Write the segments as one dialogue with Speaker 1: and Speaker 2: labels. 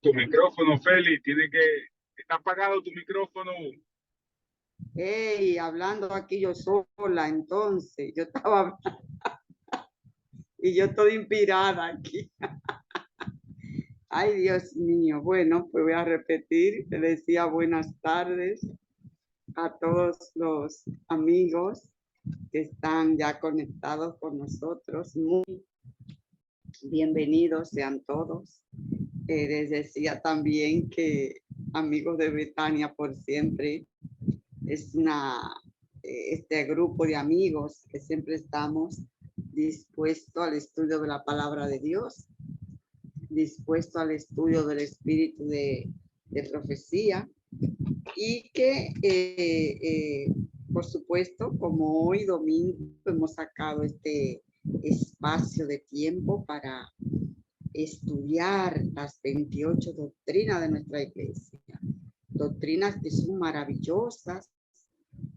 Speaker 1: Tu micrófono, Feli, tiene que... Está apagado tu micrófono.
Speaker 2: Hey, hablando aquí yo sola, entonces, yo estaba hablando y yo estoy inspirada aquí. Ay, Dios mío. Bueno, pues voy a repetir. Te decía buenas tardes a todos los amigos que están ya conectados con nosotros. Muy bienvenidos sean todos. Les decía también que amigos de Betania por siempre es este grupo de amigos que siempre estamos dispuestos al estudio de la palabra de Dios, dispuesto al estudio del espíritu de profecía y que, por supuesto, como hoy domingo hemos sacado este espacio de tiempo para estudiar las 28 doctrinas de nuestra iglesia, doctrinas que son maravillosas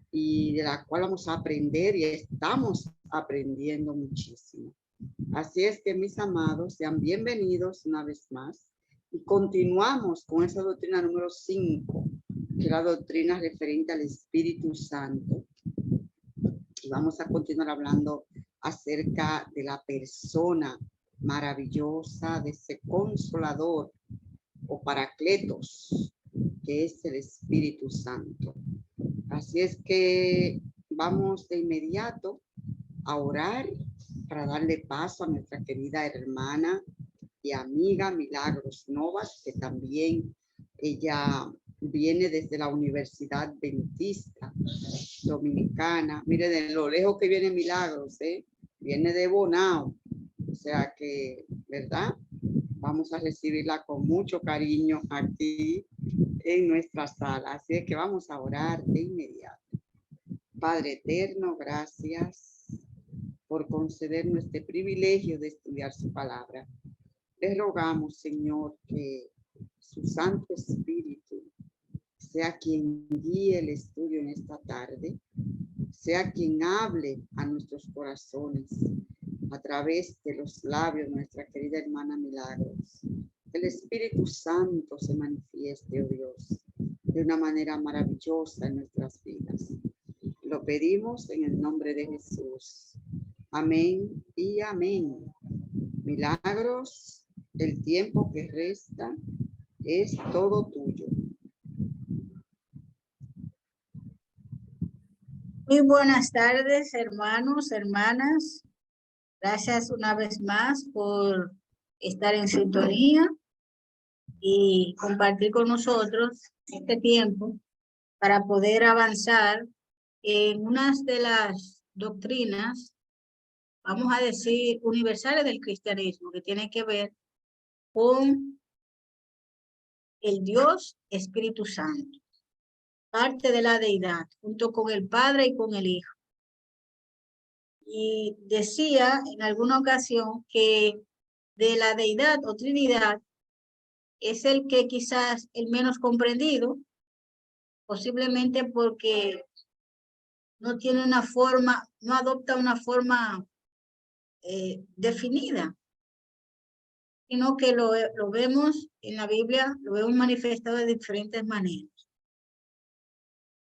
Speaker 2: y de la cual vamos a aprender y estamos aprendiendo muchísimo. Así es que, mis amados, sean bienvenidos una vez más y continuamos con esa doctrina número 5, que es la doctrina referente al Espíritu Santo. Y vamos a continuar hablando acerca de la persona maravillosa de ese consolador o paracletos, que es el Espíritu Santo. Así es que vamos de inmediato a orar para darle paso a nuestra querida hermana y amiga Milagros Novas, que también ella viene desde la Universidad Adventista Dominicana. Mire de lo lejos que viene Milagros, viene de Bonao. O sea que, ¿verdad? Vamos a recibirla con mucho cariño aquí en nuestra sala. Así es que vamos a orar de inmediato. Padre eterno, gracias por concedernos este privilegio de estudiar su palabra. Le rogamos, Señor, que su Santo Espíritu sea quien guíe el estudio en esta tarde, sea quien hable a nuestros corazones a través de los labios de nuestra querida hermana Milagros. El Espíritu Santo se manifieste, oh Dios, de una manera maravillosa en nuestras vidas. Lo pedimos en el nombre de Jesús. Amén y amén. Milagros, el tiempo que resta es todo tuyo.
Speaker 3: Muy buenas tardes, hermanos, hermanas. Gracias una vez más por estar en sintonía y compartir con nosotros este tiempo para poder avanzar en unas de las doctrinas, vamos a decir, universales del cristianismo, que tiene que ver con el Dios Espíritu Santo, parte de la deidad, junto con el Padre y con el Hijo. Y decía en alguna ocasión que de la deidad o Trinidad es el que quizás el menos comprendido, posiblemente porque no tiene una forma, no adopta una forma definida, sino que lo vemos en la Biblia, lo vemos manifestado de diferentes maneras.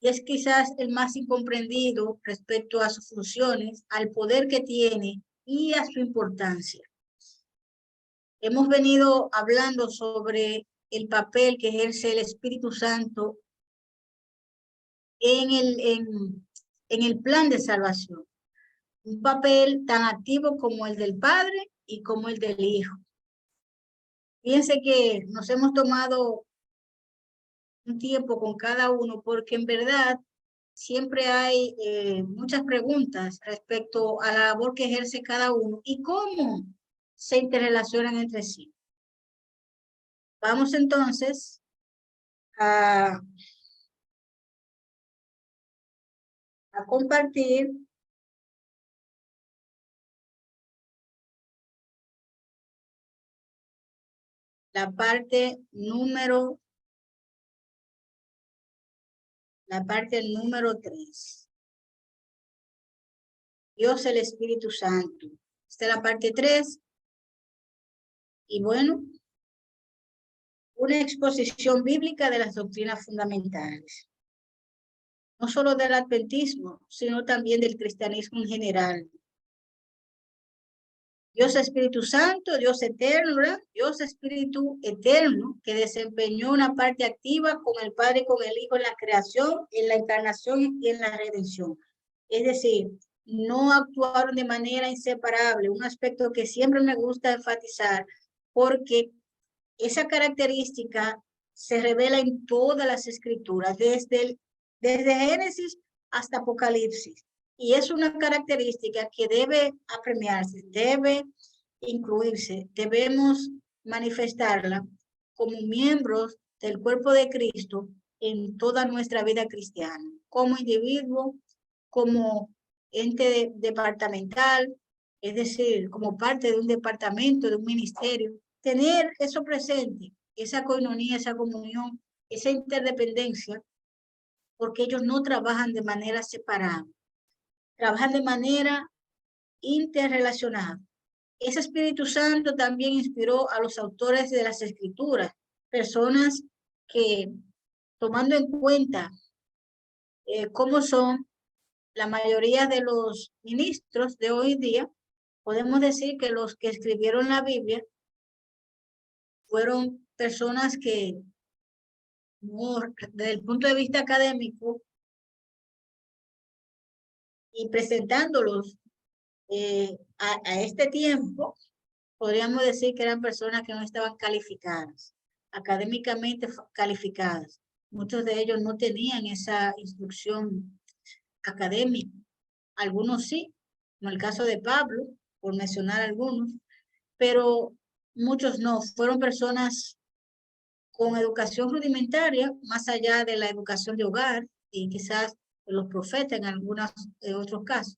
Speaker 3: Y es quizás el más incomprendido respecto a sus funciones, al poder que tiene y a su importancia. Hemos venido hablando sobre el papel que ejerce el Espíritu Santo en el plan de salvación. Un papel tan activo como el del Padre y como el del Hijo. Fíjense que nos hemos tomado un tiempo con cada uno porque en verdad siempre hay muchas preguntas respecto a la labor que ejerce cada uno y cómo se interrelacionan entre sí. Vamos entonces a compartir la parte número 3. Dios el Espíritu Santo. Esta es la parte 3. Y bueno, una exposición bíblica de las doctrinas fundamentales, no solo del adventismo, sino también del cristianismo en general. Dios Espíritu Santo, Dios eterno, ¿verdad? Dios Espíritu eterno, que desempeñó una parte activa con el Padre y con el Hijo en la creación, en la encarnación y en la redención. Es decir, no actuaron de manera inseparable, un aspecto que siempre me gusta enfatizar, porque esa característica se revela en todas las escrituras, desde Génesis hasta Apocalipsis. Y es una característica que debe apremiarse, debe incluirse, debemos manifestarla como miembros del cuerpo de Cristo en toda nuestra vida cristiana, como individuo, como ente departamental, es decir, como parte de un departamento, de un ministerio. Tener eso presente, esa coinonía, esa comunión, esa interdependencia, porque ellos no trabajan de manera separada, trabajan de manera interrelacionada. Ese Espíritu Santo también inspiró a los autores de las Escrituras, personas que, tomando en cuenta cómo son la mayoría de los ministros de hoy día, podemos decir que los que escribieron la Biblia fueron personas que, desde el punto de vista académico y presentándolos a este tiempo, podríamos decir que eran personas que no estaban calificadas, académicamente calificadas. Muchos de ellos no tenían esa instrucción académica. Algunos sí, como el caso de Pablo, por mencionar algunos, pero muchos no. Fueron personas con educación rudimentaria, más allá de la educación de hogar y quizás los profetas en algunos otros casos,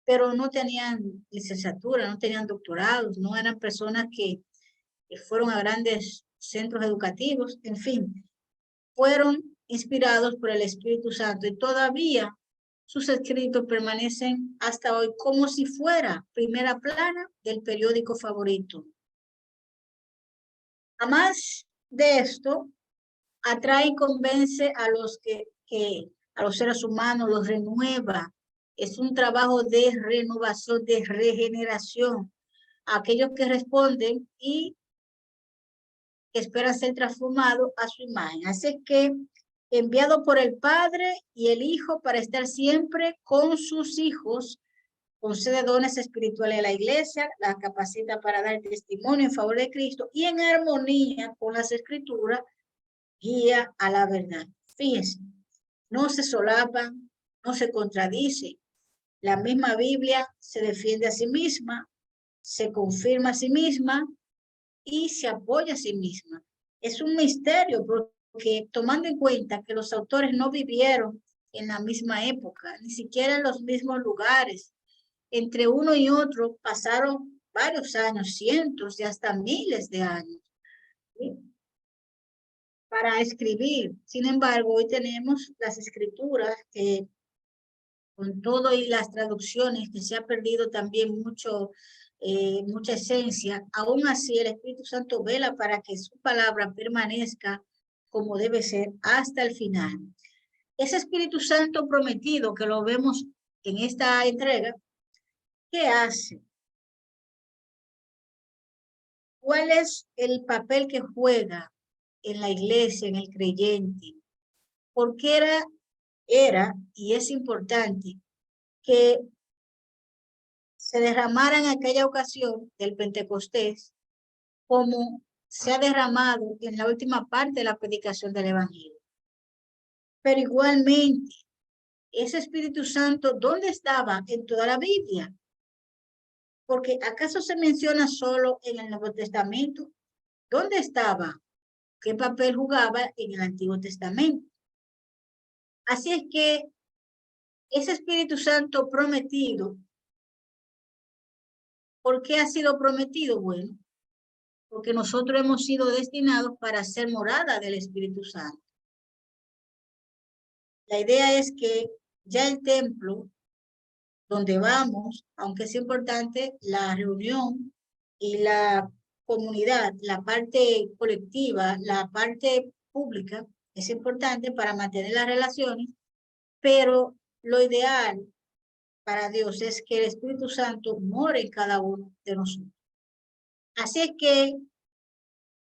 Speaker 3: pero no tenían licenciatura, no tenían doctorados, no eran personas que fueron a grandes centros educativos, en fin, fueron inspirados por el Espíritu Santo y todavía sus escritos permanecen hasta hoy como si fuera primera plana del periódico favorito. Además de esto, atrae y convence a los a los seres humanos, los renueva. Es un trabajo de renovación, de regeneración. Aquellos que responden y esperan ser transformados a su imagen. Así que enviado por el Padre y el Hijo para estar siempre con sus hijos, concede dones espirituales a la iglesia, la capacita para dar testimonio en favor de Cristo y en armonía con las escrituras, guía a la verdad. Fíjense, no se solapan, no se contradice. La misma Biblia se defiende a sí misma, se confirma a sí misma y se apoya a sí misma. Es un misterio porque tomando en cuenta que los autores no vivieron en la misma época, ni siquiera en los mismos lugares, entre uno y otro pasaron varios años, cientos y hasta miles de años, ¿sí?, para escribir. Sin embargo, hoy tenemos las escrituras que con todo y las traducciones que se ha perdido también mucha esencia, aún así el Espíritu Santo vela para que su palabra permanezca como debe ser hasta el final. Ese Espíritu Santo prometido que lo vemos en esta entrega, ¿qué hace? ¿Cuál es el papel que juega en la iglesia, en el creyente? Porque era y es importante que se derramara en aquella ocasión del Pentecostés como se ha derramado en la última parte de la predicación del Evangelio. Pero igualmente, ese Espíritu Santo, ¿dónde estaba? En toda la Biblia. Porque ¿acaso se menciona solo en el Nuevo Testamento? ¿Dónde estaba? ¿Qué papel jugaba en el Antiguo Testamento? Así es que ese Espíritu Santo prometido, ¿por qué ha sido prometido? Bueno, porque nosotros hemos sido destinados para ser morada del Espíritu Santo. La idea es que ya el templo donde vamos, aunque es importante la reunión y la comunidad, la parte colectiva, la parte pública, es importante para mantener las relaciones, pero lo ideal para Dios es que el Espíritu Santo more en cada uno de nosotros. Así es que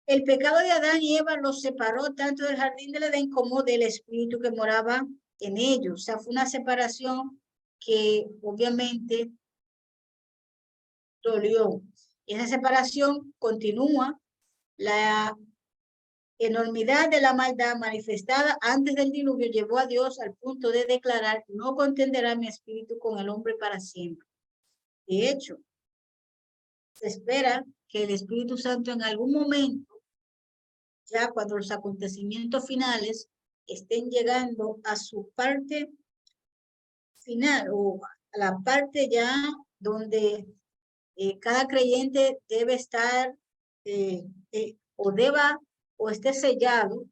Speaker 3: el pecado de Adán y Eva los separó tanto del jardín del Edén como del Espíritu que moraba en ellos. O sea, fue una separación que obviamente dolió. Esa separación continúa. La enormidad de la maldad manifestada antes del diluvio llevó a Dios al punto de declarar: no contenderá mi espíritu con el hombre para siempre. De hecho, se espera que el Espíritu Santo en algún momento, ya cuando los acontecimientos finales estén llegando a su parte final o a la parte ya donde cada creyente debe estar o deba o esté sellado,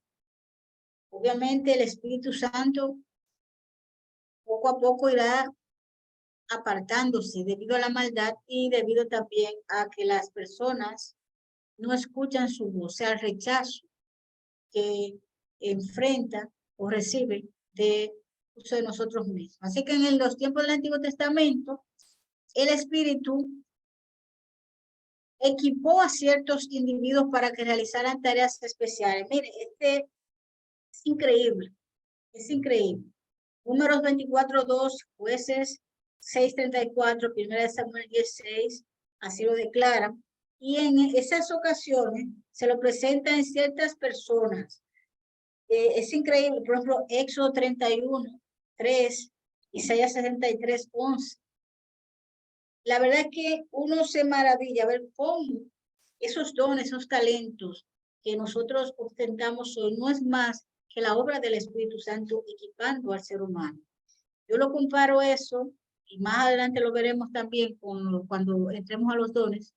Speaker 3: obviamente el Espíritu Santo poco a poco irá apartándose debido a la maldad y debido también a que las personas no escuchan su voz, o sea, el rechazo que enfrenta o recibe de uso de nosotros mismos. Así que en los tiempos del Antiguo Testamento, el Espíritu equipó a ciertos individuos para que realizaran tareas especiales. Mire, este es increíble, es increíble. Números 24:2, Jueces 6:34, 1 Samuel 10:6, así lo declaran. Y en esas ocasiones se lo presenta en ciertas personas. Es increíble, por ejemplo, Éxodo 31:3, Isaías 63:11. La verdad es que uno se maravilla ver cómo esos dones, esos talentos que nosotros ostentamos hoy no es más que la obra del Espíritu Santo equipando al ser humano. Yo lo comparo eso, y más adelante lo veremos también cuando entremos a los dones,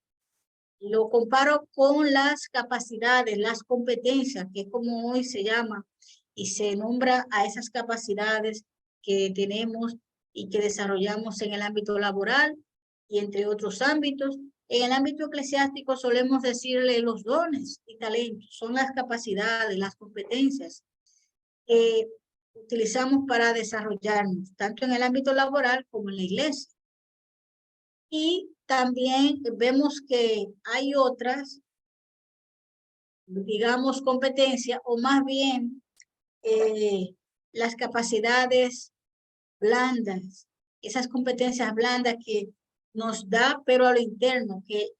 Speaker 3: lo comparo con las capacidades, las competencias, que es como hoy se llama y se nombra a esas capacidades que tenemos y que desarrollamos en el ámbito laboral y entre otros ámbitos. En el ámbito eclesiástico solemos decirle los dones y talentos, son las capacidades, las competencias que utilizamos para desarrollarnos, tanto en el ámbito laboral como en la iglesia. Y también vemos que hay otras, digamos, competencias, o más bien las capacidades blandas, esas competencias blandas que nos da, pero a lo interno, que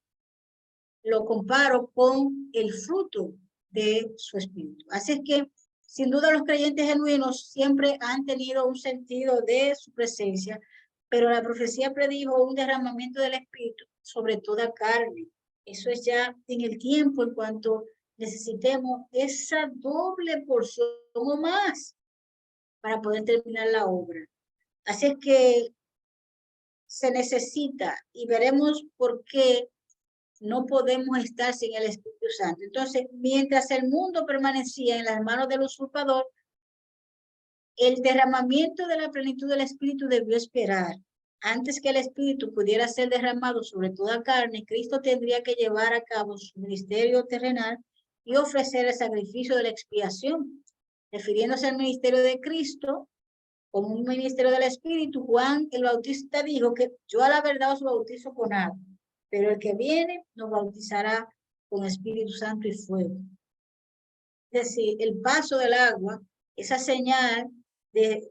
Speaker 3: lo comparo con el fruto de su espíritu. Así es que, sin duda, los creyentes genuinos siempre han tenido un sentido de su presencia, pero la profecía predijo un derramamiento del espíritu sobre toda carne. Eso es ya en el tiempo, en cuanto necesitemos esa doble porción o más para poder terminar la obra. Así es que se necesita, y veremos por qué no podemos estar sin el Espíritu Santo. Entonces, mientras el mundo permanecía en las manos del usurpador, el derramamiento de la plenitud del Espíritu debió esperar. Antes que el Espíritu pudiera ser derramado sobre toda carne, Cristo tendría que llevar a cabo su ministerio terrenal y ofrecer el sacrificio de la expiación. Refiriéndose al ministerio de Cristo como un ministerio del Espíritu, Juan el Bautista dijo que yo a la verdad os bautizo con agua, pero el que viene nos bautizará con Espíritu Santo y fuego. Es decir, el paso del agua, esa señal de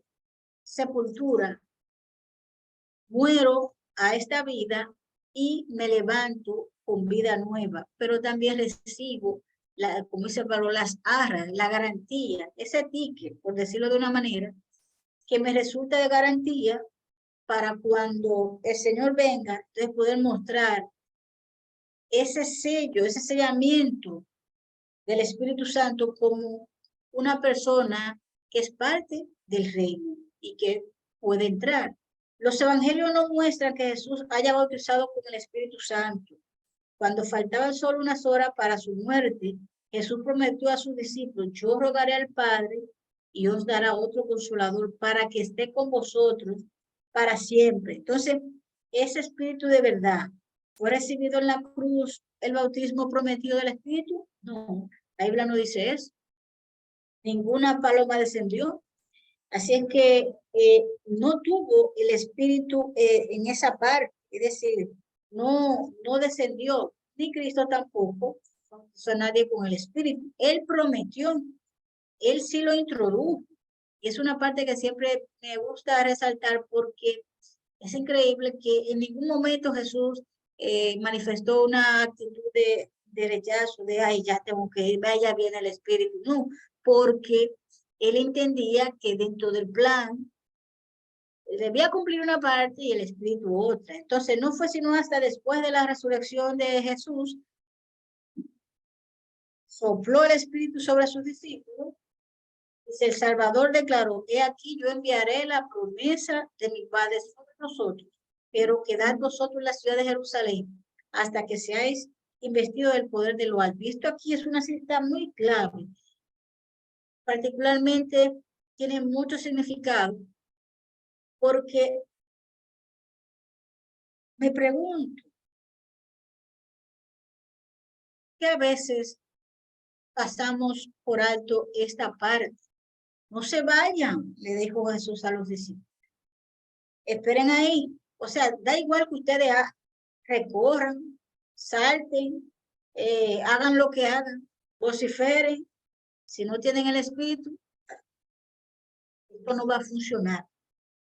Speaker 3: sepultura, muero a esta vida y me levanto con vida nueva, pero también recibo, como dice Pablo, las arras, la garantía, ese ticket, por decirlo de una manera, que me resulta de garantía para cuando el Señor venga, entonces poder mostrar ese sello, ese sellamiento del Espíritu Santo como una persona que es parte del reino y que puede entrar. Los evangelios no muestran que Jesús haya bautizado con el Espíritu Santo. Cuando faltaban solo unas horas para su muerte, Jesús prometió a sus discípulos: yo rogaré al Padre y os dará otro consolador para que esté con vosotros para siempre. Entonces, ese espíritu de verdad, ¿Fue recibido en la cruz el bautismo prometido del Espíritu? No, la Biblia no dice eso. Ninguna paloma descendió. Así es que no tuvo el Espíritu en esa parte. Es decir, no descendió, ni Cristo tampoco. No puso a nadie con el Espíritu. Él prometió, él sí lo introdujo. Y es una parte que siempre me gusta resaltar porque es increíble que en ningún momento Jesús manifestó una actitud de rechazo, de, ay, ya tengo que ir, vaya bien el Espíritu. No, porque él entendía que dentro del plan debía cumplir una parte y el Espíritu otra. Entonces no fue sino hasta después de la resurrección de Jesús, sopló el Espíritu sobre sus discípulos. Dice, el Salvador declaró, he aquí yo enviaré la promesa de mi Padre sobre nosotros, pero quedad vosotros en la ciudad de Jerusalén hasta que seáis investidos del poder de lo alto. Esto aquí es una cita muy clave. Particularmente tiene mucho significado porque me pregunto que a veces pasamos por alto esta parte. No se vayan, le dijo Jesús a los discípulos. Esperen ahí. O sea, da igual que ustedes recorran, salten, hagan lo que hagan, vociferen. Si no tienen el Espíritu, esto no va a funcionar.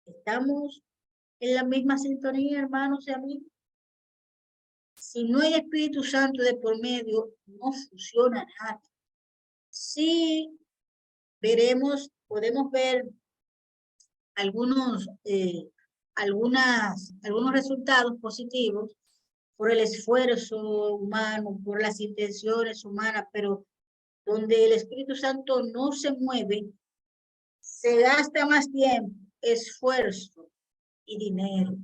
Speaker 3: Estamos en la misma sintonía, hermanos y amigos. Si no hay Espíritu Santo de por medio, no funciona nada. Sí, podemos ver algunos resultados positivos por el esfuerzo humano, por las intenciones humanas, pero donde el Espíritu Santo no se mueve, se gasta más tiempo, esfuerzo y dinero.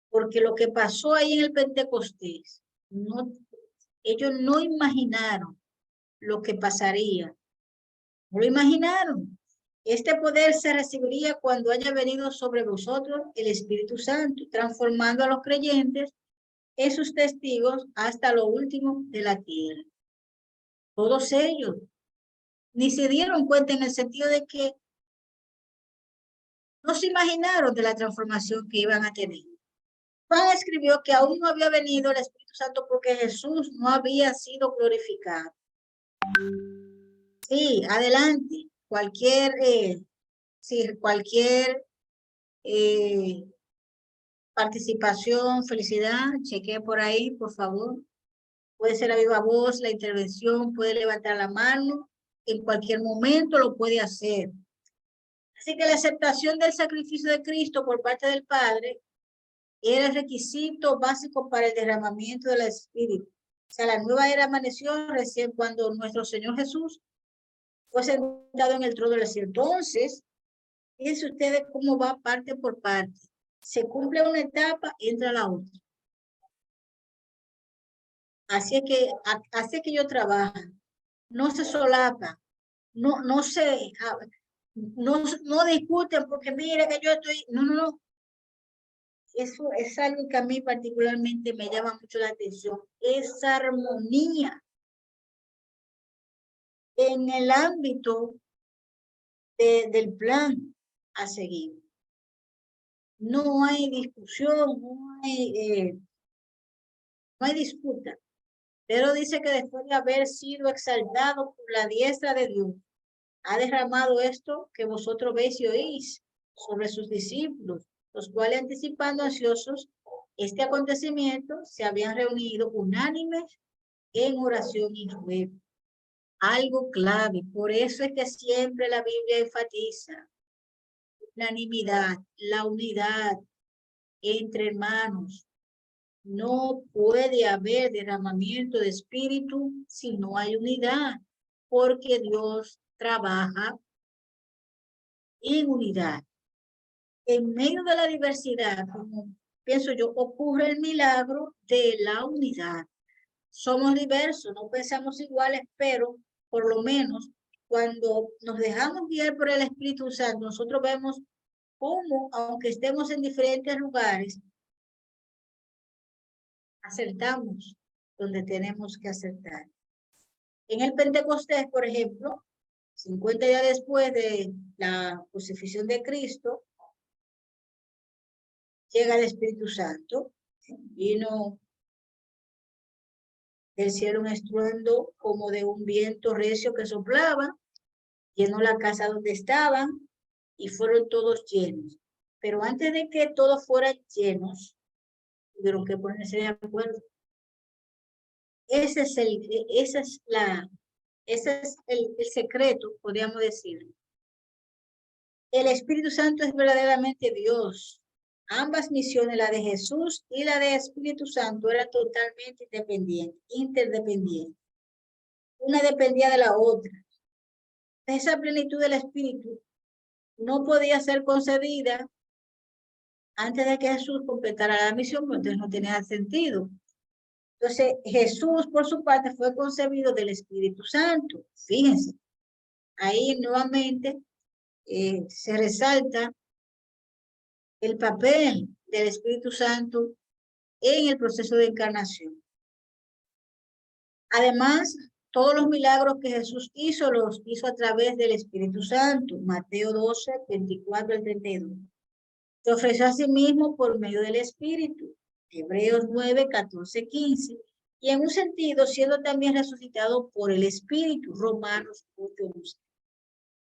Speaker 3: Porque lo que pasó ahí en el Pentecostés, ellos no imaginaron lo que pasaría. No lo imaginaron. Este poder se recibiría cuando haya venido sobre vosotros el Espíritu Santo, transformando a los creyentes en sus testigos hasta lo último de la tierra. Todos ellos ni se dieron cuenta en el sentido de que no se imaginaron de la transformación que iban a tener. Juan escribió que aún no había venido el Espíritu Santo porque Jesús no había sido glorificado. Sí, adelante. Cualquier participación, felicidad, chequee por ahí, por favor. Puede ser la viva voz, la intervención, puede levantar la mano, en cualquier momento lo puede hacer. Así que la aceptación del sacrificio de Cristo por parte del Padre era el requisito básico para el derramamiento del Espíritu. O sea, la nueva era amaneció recién cuando nuestro Señor Jesús fue sentado en el trono del cielo. Entonces, fíjense ustedes cómo va parte por parte. Se cumple una etapa, entra la otra. Así es que yo trabajo. No se solapa. No discuten porque mire que yo estoy. No. Eso es algo que a mí particularmente me llama mucho la atención. Esa armonía en el ámbito del plan a seguir. No hay discusión, no hay disputa. Pero dice que después de haber sido exaltado por la diestra de Dios, ha derramado esto que vosotros veis y oís sobre sus discípulos, los cuales anticipando ansiosos este acontecimiento se habían reunido unánimes en oración y ruego. Algo clave, por eso es que siempre la Biblia enfatiza la unanimidad, la unidad entre hermanos. No puede haber derramamiento de espíritu si no hay unidad, porque Dios trabaja en unidad. En medio de la diversidad, como pienso yo, ocurre el milagro de la unidad. Somos diversos, no pensamos iguales, pero por lo menos cuando nos dejamos guiar por el Espíritu Santo, nosotros vemos cómo, aunque estemos en diferentes lugares, acertamos donde tenemos que acertar. En el Pentecostés, por ejemplo, 50 días después de la crucifixión de Cristo, llega el Espíritu Santo, vino del cielo un estruendo como de un viento recio que soplaba, llenó la casa donde estaban y fueron todos llenos. Pero antes de que todos fueran llenos, tuvieron que ponerse de acuerdo. Ese es el secreto, podríamos decir. El Espíritu Santo es verdaderamente Dios. Ambas misiones, la de Jesús y la de Espíritu Santo, eran totalmente interdependientes. Una dependía de la otra. Esa plenitud del Espíritu no podía ser concedida antes de que Jesús completara la misión, porque entonces no tenía sentido. Entonces, Jesús, por su parte, fue concebido del Espíritu Santo. Fíjense, ahí nuevamente se resalta el papel del Espíritu Santo en el proceso de encarnación. Además, todos los milagros que Jesús hizo, los hizo a través del Espíritu Santo. Mateo 12, 24 al 32. Se ofreció a sí mismo por medio del Espíritu. Hebreos 9, 14, 15. Y en un sentido, siendo también resucitado por el Espíritu. Romanos 8, 11.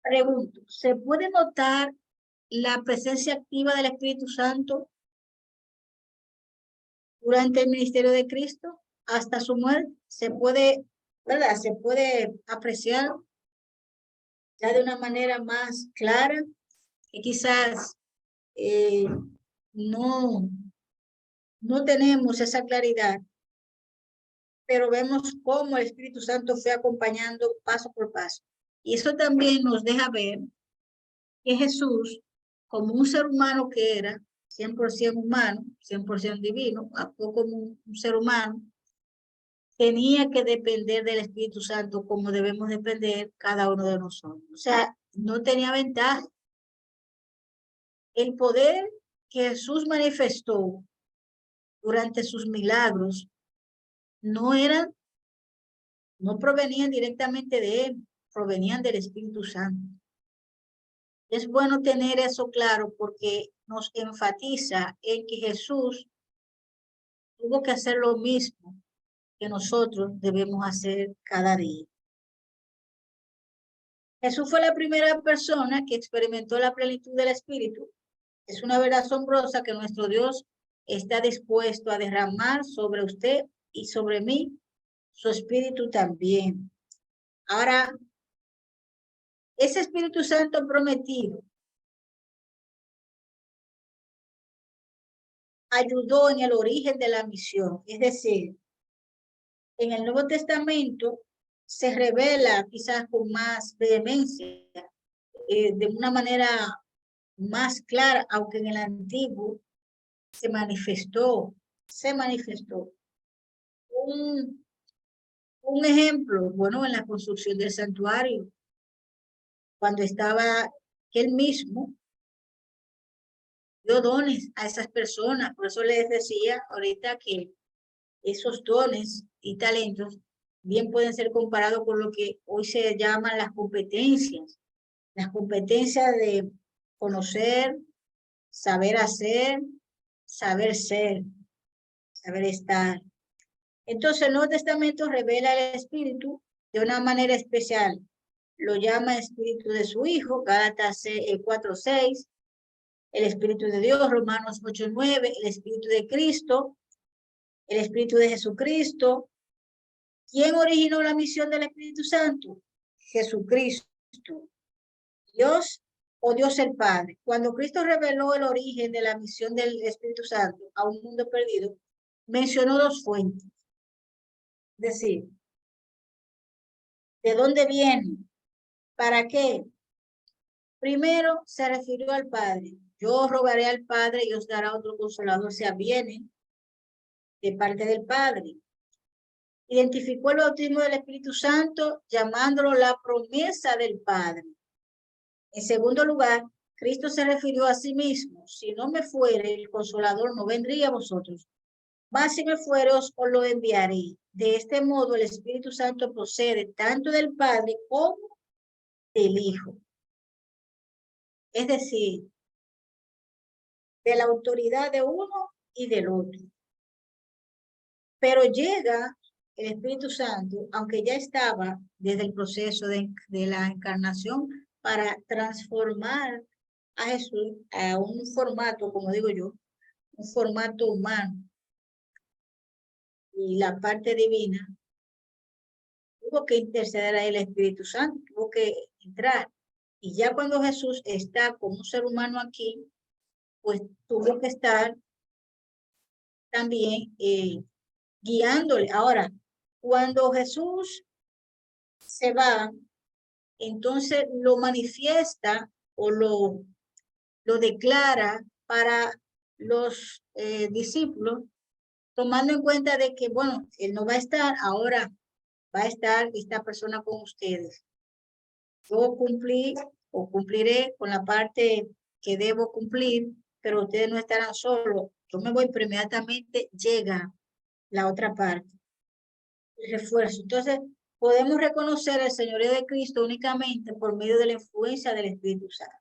Speaker 3: Pregunto, ¿se puede notar la presencia activa del Espíritu Santo durante el ministerio de Cristo hasta su muerte? Se puede, ¿verdad? Se puede apreciar ya de una manera más clara, que quizás no tenemos esa claridad, pero vemos cómo el Espíritu Santo fue acompañando paso por paso. Y eso también nos deja ver que Jesús, como un ser humano que era, 100% humano, 100% divino, actuó como un ser humano, tenía que depender del Espíritu Santo como debemos depender cada uno de nosotros. O sea, no tenía ventaja. El poder que Jesús manifestó durante sus milagros no provenían directamente de él, provenían del Espíritu Santo. Es bueno tener eso claro porque nos enfatiza en que Jesús tuvo que hacer lo mismo que nosotros debemos hacer cada día. Jesús fue la primera persona que experimentó la plenitud del Espíritu. Es una verdad asombrosa que nuestro Dios está dispuesto a derramar sobre usted y sobre mí su Espíritu también. Ahora, ese Espíritu Santo prometido ayudó en el origen de la misión. Es decir, en el Nuevo Testamento se revela quizás con más vehemencia, de una manera más clara, aunque en el Antiguo se manifestó. Un ejemplo, bueno, en la construcción del santuario, cuando estaba él mismo, dio dones a esas personas. Por eso les decía ahorita que esos dones y talentos bien pueden ser comparados con lo que hoy se llaman las competencias de conocer, saber hacer, saber ser, saber estar. Entonces el Nuevo Testamento revela el Espíritu de una manera especial. Lo llama Espíritu de su Hijo, Gálatas 4:6, el Espíritu de Dios, Romanos 8:9, el Espíritu de Cristo, el Espíritu de Jesucristo. ¿Quién originó la misión del Espíritu Santo? Jesucristo. Dios o Dios el Padre. Cuando Cristo reveló el origen de la misión del Espíritu Santo a un mundo perdido, mencionó dos fuentes. Es decir, ¿de dónde viene? ¿Para qué? Primero se refirió al Padre. Yo rogaré al Padre y os dará otro consolador. O sea, viene de parte del Padre. Identificó el bautismo del Espíritu Santo llamándolo la promesa del Padre. En segundo lugar, Cristo se refirió a sí mismo. Si no me fuere el consolador, no vendría a vosotros. mas si me fuere os lo enviaré. De este modo el Espíritu Santo procede tanto del Padre como del Hijo. Es decir, de la autoridad de uno y del otro. Pero llega el Espíritu Santo, aunque ya estaba desde el proceso de la encarnación, para transformar a Jesús a un formato, como digo yo, un formato humano. Y la parte divina tuvo que interceder a el Espíritu Santo, tuvo que entrar. Y ya cuando Jesús está como un ser humano aquí, pues tuvo que estar también guiándole. Ahora, cuando Jesús se va, entonces lo manifiesta o lo declara para los discípulos, tomando en cuenta de que, bueno, él no va a estar, ahora va a estar esta persona con ustedes. Yo cumplí o cumpliré con la parte que debo cumplir, pero ustedes no estarán solos. Yo me voy, pero inmediatamente llega la otra parte, el refuerzo. Entonces, podemos reconocer el señorío de Cristo únicamente por medio de la influencia del Espíritu Santo.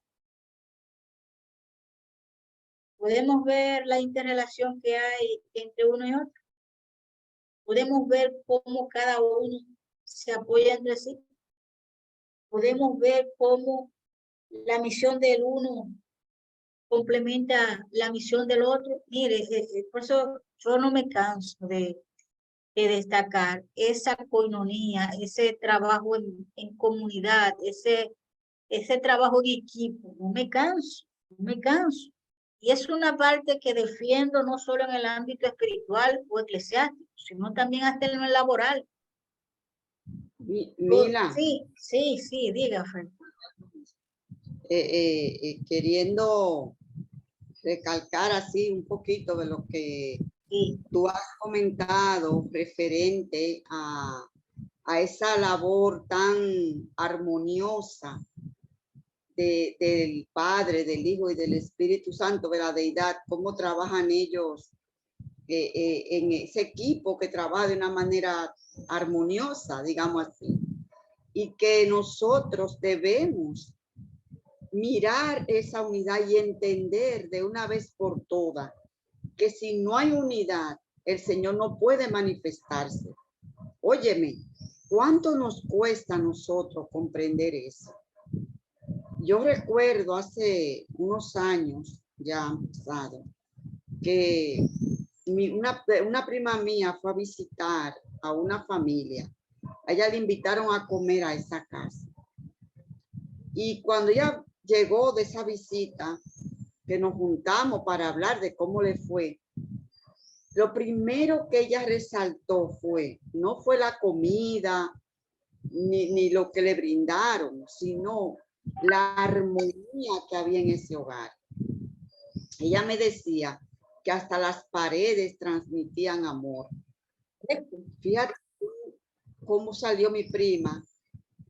Speaker 3: Podemos ver la interrelación que hay entre uno y otro. Podemos ver cómo cada uno se apoya entre sí. Podemos ver cómo la misión del uno complementa la misión del otro. Mire, por eso yo no me canso de destacar esa coinonía, ese trabajo en comunidad, ese trabajo en equipo. No me canso, no me canso. Y es una parte que defiendo no solo en el ámbito espiritual o eclesiástico, sino también hasta en el laboral.
Speaker 2: Mila,
Speaker 3: Sí, diga, Fer.
Speaker 2: queriendo recalcar así un poquito de lo que tú has comentado referente a esa labor tan armoniosa del Padre, del Hijo y del Espíritu Santo, de la deidad, cómo trabajan ellos en ese equipo que trabaja de una manera armoniosa, digamos así, y que nosotros debemos mirar esa unidad y entender de una vez por todas que si no hay unidad, el Señor no puede manifestarse. Óyeme, ¿cuánto nos cuesta a nosotros comprender eso? Yo recuerdo hace unos años ya pasado que una prima mía fue a visitar a una familia. A ella le invitaron a comer a esa casa. Y cuando ella llegó de esa visita, que nos juntamos para hablar de cómo le fue, lo primero que ella resaltó no fue la comida, ni lo que le brindaron, sino la armonía que había en ese hogar. Ella me decía que hasta las paredes transmitían amor. Fíjate cómo salió mi prima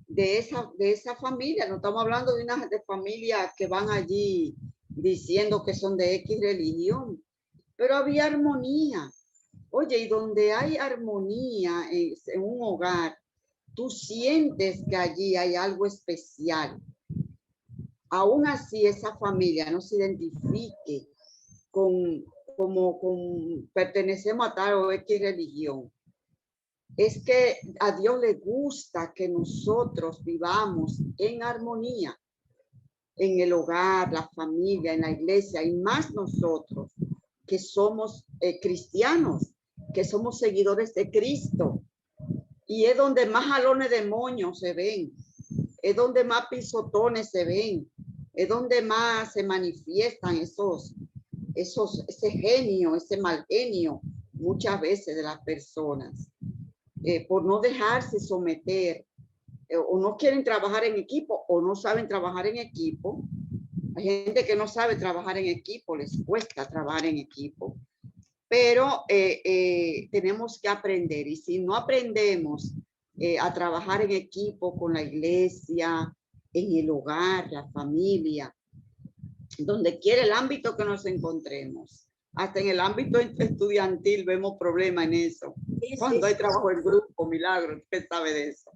Speaker 2: de esa familia. No estamos hablando de una familia que van allí diciendo que son de X religión, pero había armonía. Oye, y donde hay armonía en un hogar, tú sientes que allí hay algo especial. Aún así, esa familia no se identifique como pertenecemos a tal o X religión. Es que a Dios le gusta que nosotros vivamos en armonía en el hogar, la familia, en la iglesia, y más nosotros que somos cristianos, que somos seguidores de Cristo. Y es donde más jalones de moño se ven, es donde más pisotones se ven, es donde más se manifiestan ese genio, ese mal genio, muchas veces de las personas, por no dejarse someter, o no quieren trabajar en equipo, o no saben trabajar en equipo. Hay gente que no sabe trabajar en equipo, les cuesta trabajar en equipo, pero tenemos que aprender, y si no aprendemos a trabajar en equipo con la iglesia, en el hogar, la familia, donde quiera el ámbito que nos encontremos, Hasta en el ámbito estudiantil vemos problemas en eso.
Speaker 3: Sí,
Speaker 2: Cuando hay trabajo en grupo, Milagro, usted sabe de eso.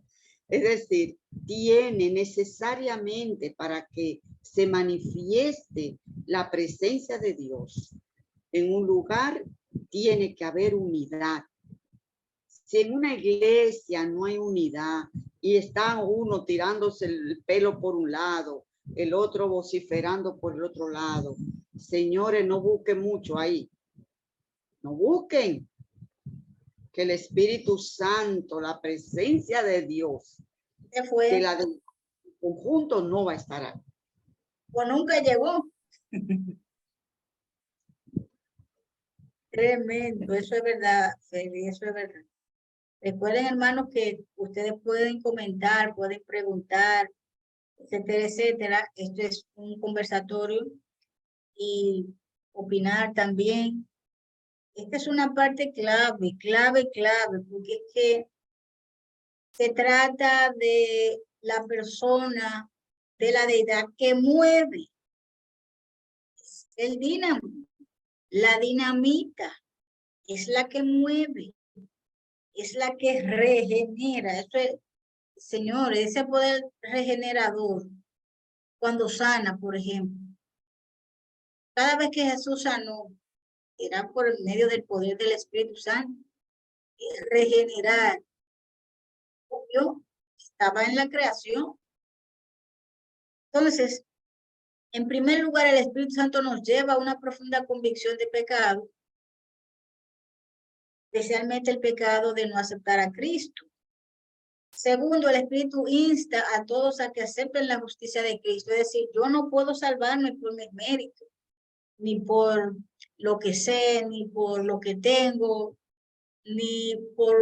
Speaker 2: Es decir, tiene necesariamente para que se manifieste la presencia de Dios en un lugar, tiene que haber unidad. Si en una iglesia no hay unidad y está uno tirándose el pelo por un lado, el otro vociferando por el otro lado, señores, no busquen mucho ahí. No busquen. Que el Espíritu Santo, la presencia de Dios,
Speaker 3: se fue.
Speaker 2: que la del conjunto no va a estar ahí.
Speaker 3: O nunca llegó. Tremendo, eso es verdad, Feli, eso es verdad. Recuerden, hermanos, que ustedes pueden comentar, pueden preguntar, etcétera, etcétera. Esto es un conversatorio y opinar también. Esta es una parte clave, porque es que se trata de la persona, de la deidad que mueve el dínamo, la dinamita, es la que mueve, es la que regenera. Eso es, señores, ese poder regenerador, cuando sana, por ejemplo. Cada vez que Jesús sanó, era por medio del poder del Espíritu Santo. Regenerar, obvio, estaba en la creación. Entonces, en primer lugar, el Espíritu Santo nos lleva a una profunda convicción de pecado, especialmente el pecado de no aceptar a Cristo. Segundo, el Espíritu insta a todos a que acepten la justicia de Cristo. Es decir, yo no puedo salvarme por mis méritos, ni por lo que sé, ni por lo que tengo, ni por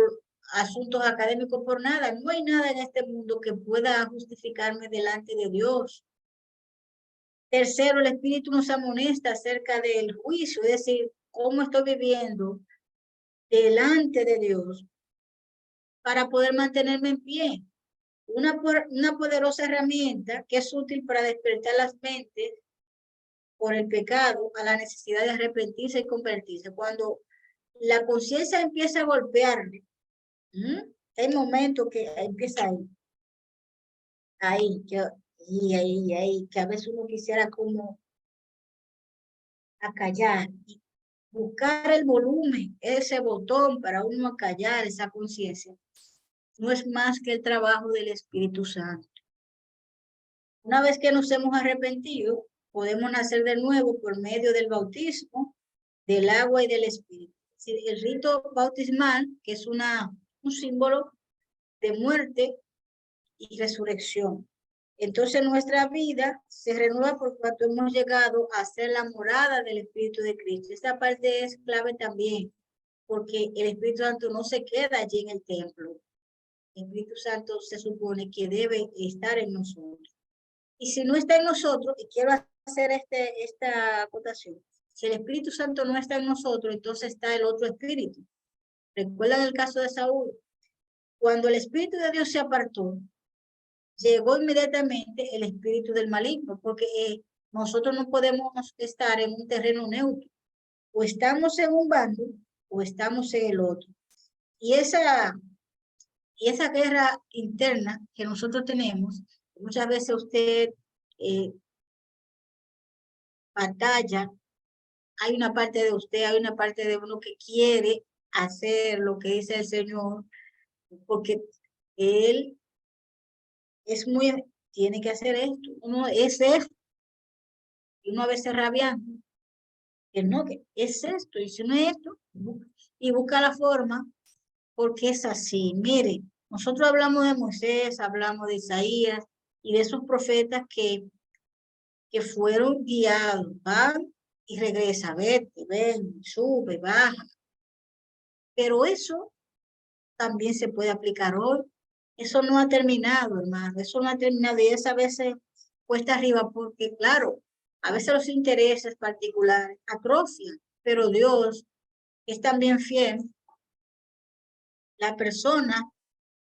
Speaker 3: asuntos académicos, por nada. No hay nada en este mundo que pueda justificarme delante de Dios. Tercero, el Espíritu nos amonesta acerca del juicio, es decir, cómo estoy viviendo delante de Dios para poder mantenerme en pie. Una poderosa herramienta que es útil para despertar las mentes por el pecado a la necesidad de arrepentirse y convertirse. Cuando la conciencia empieza a golpearle, hay momentos que empieza ahí, que a veces uno quisiera como acallar y buscar el volumen, ese botón para uno acallar esa conciencia, no es más que el trabajo del Espíritu Santo. Una vez que nos hemos arrepentido, podemos nacer de nuevo por medio del bautismo, del agua y del Espíritu. El rito bautismal, que es un símbolo de muerte y resurrección. Entonces nuestra vida se renueva por cuanto hemos llegado a ser la morada del Espíritu de Cristo. Esta parte es clave también, porque el Espíritu Santo no se queda allí en el templo. El Espíritu Santo se supone que debe estar en nosotros. Y si no está en nosotros, y quiero hacer esta acotación, si el Espíritu Santo no está en nosotros, entonces está el otro espíritu. ¿Recuerdan el caso de Saúl? Cuando el Espíritu de Dios se apartó, llegó inmediatamente el espíritu del maligno, porque nosotros no podemos estar en un terreno neutro. O estamos en un bando o estamos en el otro. Y esa guerra interna que nosotros tenemos, muchas veces usted batalla, hay una parte de usted, hay una parte de uno que quiere hacer lo que dice el Señor, porque Él es tiene que hacer esto, uno es esto, y uno a veces rabiando, que no, que es esto, y si no es esto, y busca la forma, porque es así. Mire, nosotros hablamos de Moisés, hablamos de Isaías, y de esos profetas que fueron guiados, van y regresa, vete, ven, sube, baja. Pero eso también se puede aplicar hoy. Eso no ha terminado, hermano, eso no ha terminado, y es a veces cuesta arriba, porque claro, a veces los intereses particulares atrofian, pero Dios es también fiel. La persona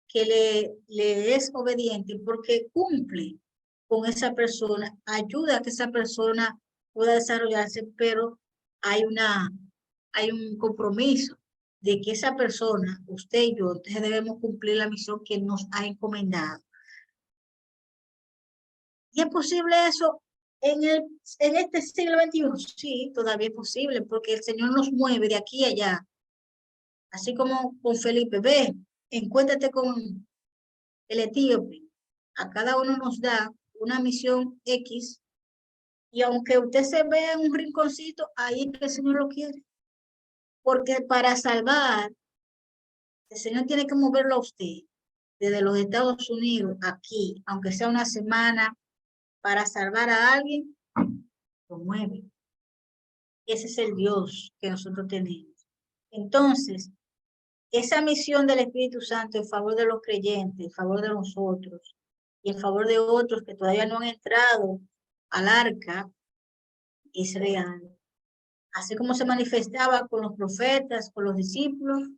Speaker 3: que le es obediente porque cumple con esa persona, ayuda a que esa persona pueda desarrollarse, pero hay un compromiso de que esa persona, usted y yo, entonces debemos cumplir la misión que nos ha encomendado. ¿Y es posible eso en este siglo XXI? Sí, todavía es posible, porque el Señor nos mueve de aquí a allá. Así como con Felipe, ve, encuéntrate con el etíope. A cada uno nos da una misión X, y aunque usted se vea en un rinconcito, ahí es que el Señor lo quiere. Porque para salvar, el Señor tiene que moverlo a usted desde los Estados Unidos, aquí, aunque sea una semana, para salvar a alguien, lo mueve. Ese es el Dios que nosotros tenemos. Entonces, esa misión del Espíritu Santo en favor de los creyentes, en favor de nosotros, y en favor de otros que todavía no han entrado al arca, es real. Así como se manifestaba con los profetas, con los discípulos,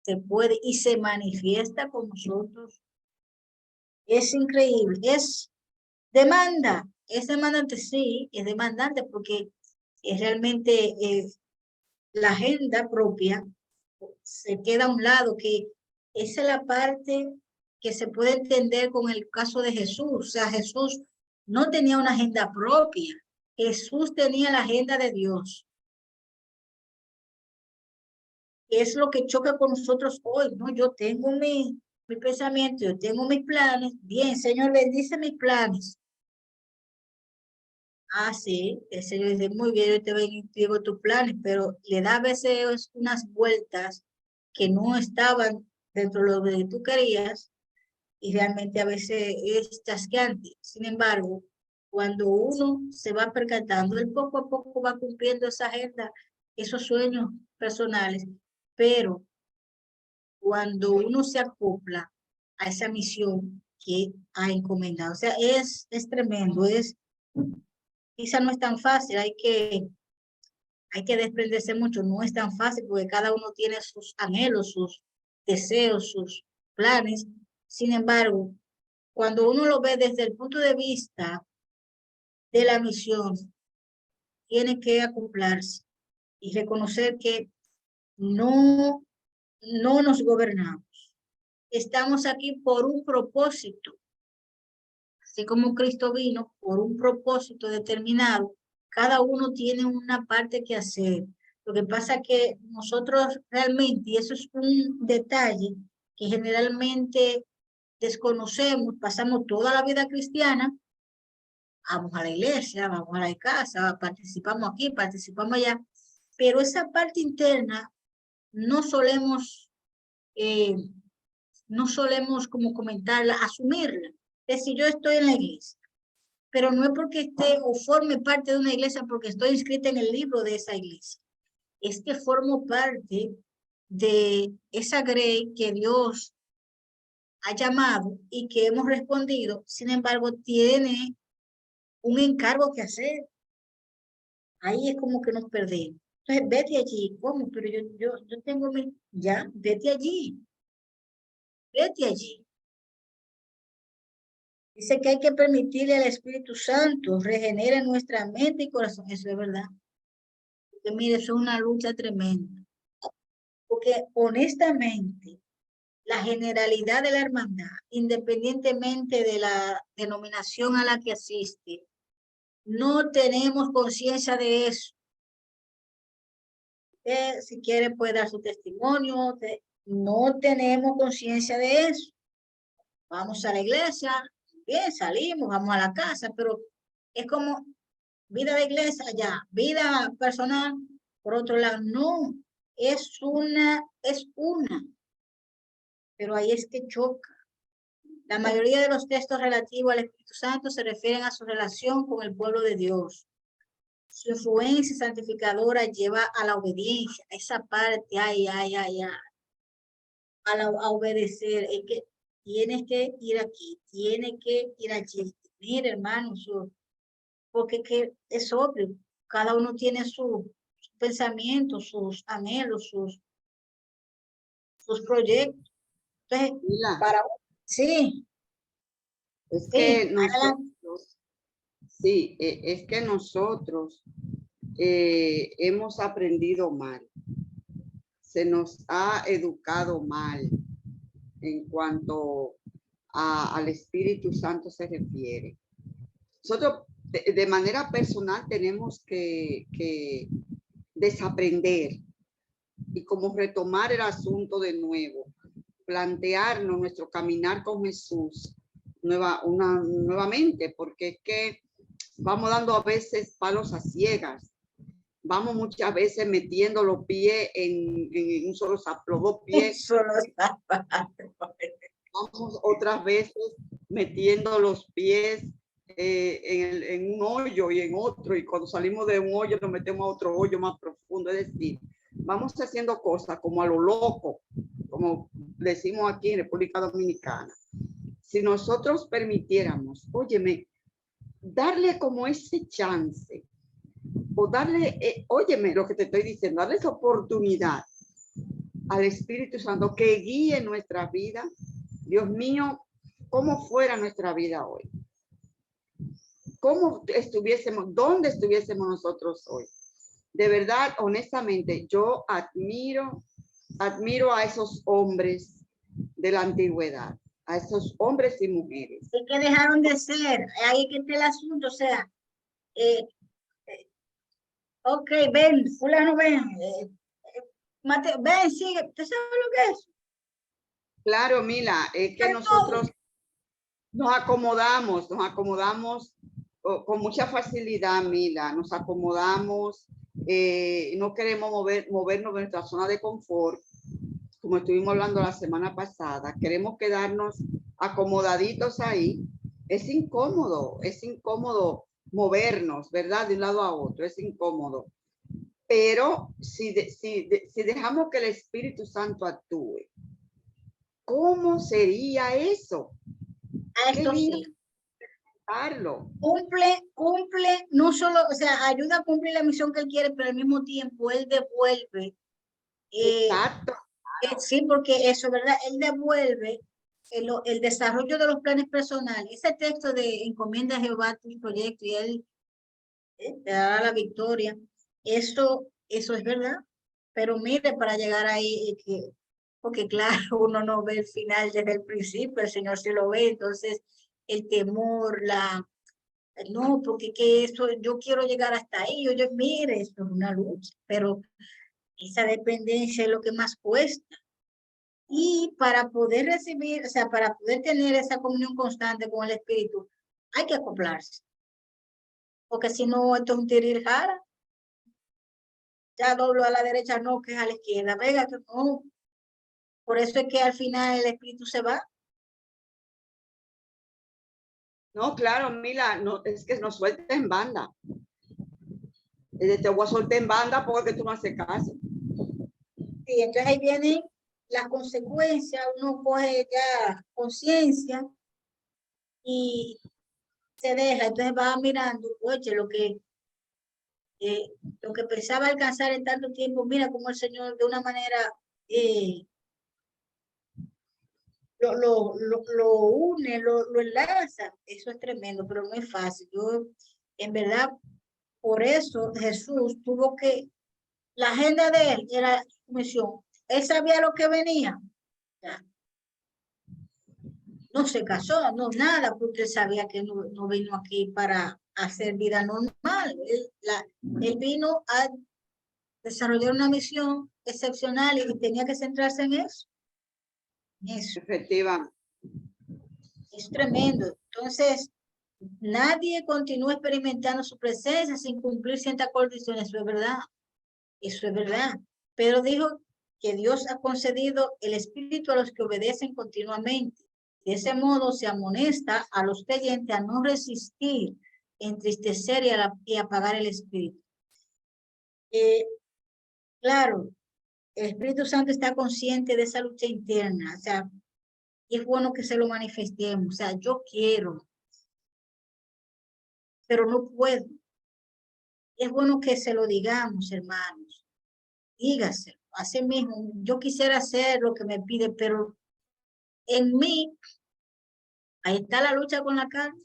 Speaker 3: se puede y se manifiesta con nosotros. Es increíble, es demandante, sí, es demandante porque es realmente la agenda propia se queda a un lado, que esa es la parte que se puede entender con el caso de Jesús. O sea, Jesús no tenía una agenda propia, Jesús tenía la agenda de Dios. Es lo que choca con nosotros hoy, ¿no? Yo tengo mi pensamiento, yo tengo mis planes. Bien, Señor, bendice mis planes. Ah, sí, el Señor dice, muy bien, yo te bendigo tus planes, pero le da a veces unas vueltas que no estaban dentro de lo que tú querías, y realmente a veces es chasqueante. Sin embargo, cuando uno se va percatando, él poco a poco va cumpliendo esa agenda, esos sueños personales, pero cuando uno se acopla a esa misión que ha encomendado, o sea, es tremendo, quizá no es tan fácil, hay que desprenderse mucho, no es tan fácil porque cada uno tiene sus anhelos, sus deseos, sus planes. Sin embargo, cuando uno lo ve desde el punto de vista de la misión, tiene que acoplarse y reconocer que no nos gobernamos. Estamos aquí por un propósito. Así como Cristo vino por un propósito determinado, cada uno tiene una parte que hacer. Lo que pasa es que nosotros realmente, y eso es un detalle que generalmente desconocemos, pasamos toda la vida cristiana, vamos a la iglesia, vamos a la casa, participamos aquí, participamos allá, pero esa parte interna no solemos, eh, como comentarla, asumirla. Es decir, yo estoy en la iglesia, pero no es porque esté o forme parte de una iglesia porque estoy inscrita en el libro de esa iglesia. Es que formo parte de esa grey que Dios ha llamado y que hemos respondido. Sin embargo, tiene un encargo que hacer. Ahí es como que nos perdemos. Entonces, vete allí. ¿Cómo? Pero yo tengo ya, vete allí. Vete allí. Dice que hay que permitirle al Espíritu Santo regenere nuestra mente y corazón. Eso es verdad. Porque mire, eso es una lucha tremenda. Porque honestamente, la generalidad de la hermandad, independientemente de la denominación a la que asiste, no tenemos conciencia de eso. Usted, si quiere, puede dar su testimonio. No tenemos conciencia de eso. Vamos a la iglesia, bien, salimos, vamos a la casa, pero es como vida de iglesia ya, vida personal, por otro lado, no, es una, pero ahí es que choca. La mayoría de los textos relativos al Espíritu Santo se refieren a su relación con el pueblo de Dios. Su influencia santificadora lleva a la obediencia, a esa parte, a obedecer. Es que tienes que ir aquí, tienes que ir allí. Mira, hermano, porque que es obvio, cada uno tiene su pensamiento, sus anhelos, sus proyectos. Entonces, sí.
Speaker 2: Es que nosotros, sí, es que nosotros hemos aprendido mal. Se nos ha educado mal en cuanto al Espíritu Santo se refiere. Nosotros de manera personal tenemos que desaprender y como retomar el asunto de nuevo, plantearnos nuestro caminar con Jesús nuevamente, porque es que vamos dando a veces palos a ciegas. Vamos muchas veces metiendo los pies en un solo zapato, los dos pies. Vamos otras veces metiendo los pies en un hoyo y en otro, y cuando salimos de un hoyo nos metemos a otro hoyo más profundo. Es decir, vamos haciendo cosas como a lo loco, como decimos aquí en República Dominicana. Si nosotros permitiéramos, óyeme, darle como ese chance, o darle, óyeme lo que te estoy diciendo, darle esa oportunidad al Espíritu Santo que guíe nuestra vida. Dios mío, ¿cómo fuera nuestra vida hoy? ¿Cómo estuviésemos, dónde estuviésemos nosotros hoy? De verdad, honestamente, yo admiro a esos hombres de la antigüedad, a esos hombres y mujeres.
Speaker 3: Es que dejaron de ser, ahí que está el asunto, o sea, ok, ven, fulano, ven, Mateo, ven, sigue, ¿tú sabes lo que es?
Speaker 2: Claro, Mila, es que nosotros nos acomodamos con mucha facilidad, Mila, nos acomodamos, no queremos movernos de nuestra zona de confort, como estuvimos hablando la semana pasada, queremos quedarnos acomodaditos ahí. Es incómodo movernos, ¿verdad? De un lado a otro, es incómodo. Pero si dejamos que el Espíritu Santo actúe, ¿cómo sería eso?
Speaker 3: Esto sí.
Speaker 2: Cumple,
Speaker 3: no solo, o sea, ayuda a cumplir la misión que él quiere, pero al mismo tiempo él devuelve.
Speaker 2: Exacto.
Speaker 3: Sí, porque eso, ¿verdad? Él devuelve el desarrollo de los planes personales. Ese texto de encomienda a Jehová tu proyecto y él te dará la victoria. Eso es verdad. Pero mire, para llegar ahí, porque claro, uno no ve el final desde el principio, el Señor sí lo ve, entonces el temor, no, porque que eso, yo quiero llegar hasta ahí, mire, esto es una lucha, pero esa dependencia es lo que más cuesta. Y para poder recibir, o sea, para poder tener esa comunión constante con el Espíritu, hay que acoplarse. Porque si no, esto es un tirir jara. Ya doblo a la derecha, no, que es a la izquierda. Venga, que no. Por eso es que al final el Espíritu se va.
Speaker 2: No, claro, Mila, no, es que nos suelta en banda. Te voy a soltar en banda porque tú no haces caso.
Speaker 3: Sí, entonces ahí vienen las consecuencias, uno coge ya conciencia y se deja, entonces va mirando, oye, lo que pensaba alcanzar en tanto tiempo, mira cómo el Señor de una manera lo une, lo enlaza. Eso es tremendo, pero no es fácil. Yo, en verdad, por eso Jesús tuvo que, la agenda de él era misión. Él sabía lo que venía. Ya. No se casó, no nada, porque él sabía que no vino aquí para hacer vida normal. Él vino a desarrollar una misión excepcional y tenía que centrarse en eso.
Speaker 2: Efectivamente.
Speaker 3: Es tremendo. Entonces, nadie continúa experimentando su presencia sin cumplir ciertas condiciones. Eso es verdad. Eso es verdad. Pero dijo que Dios ha concedido el Espíritu a los que obedecen continuamente. De ese modo se amonesta a los creyentes a no resistir, entristecer y apagar el Espíritu. Claro, el Espíritu Santo está consciente de esa lucha interna, o sea, y es bueno que se lo manifestemos, o sea, yo quiero, pero no puedo. Es bueno que se lo digamos, hermanos, dígaselo, así mismo, yo quisiera hacer lo que me pide, pero en mí, ahí está la lucha con la carne,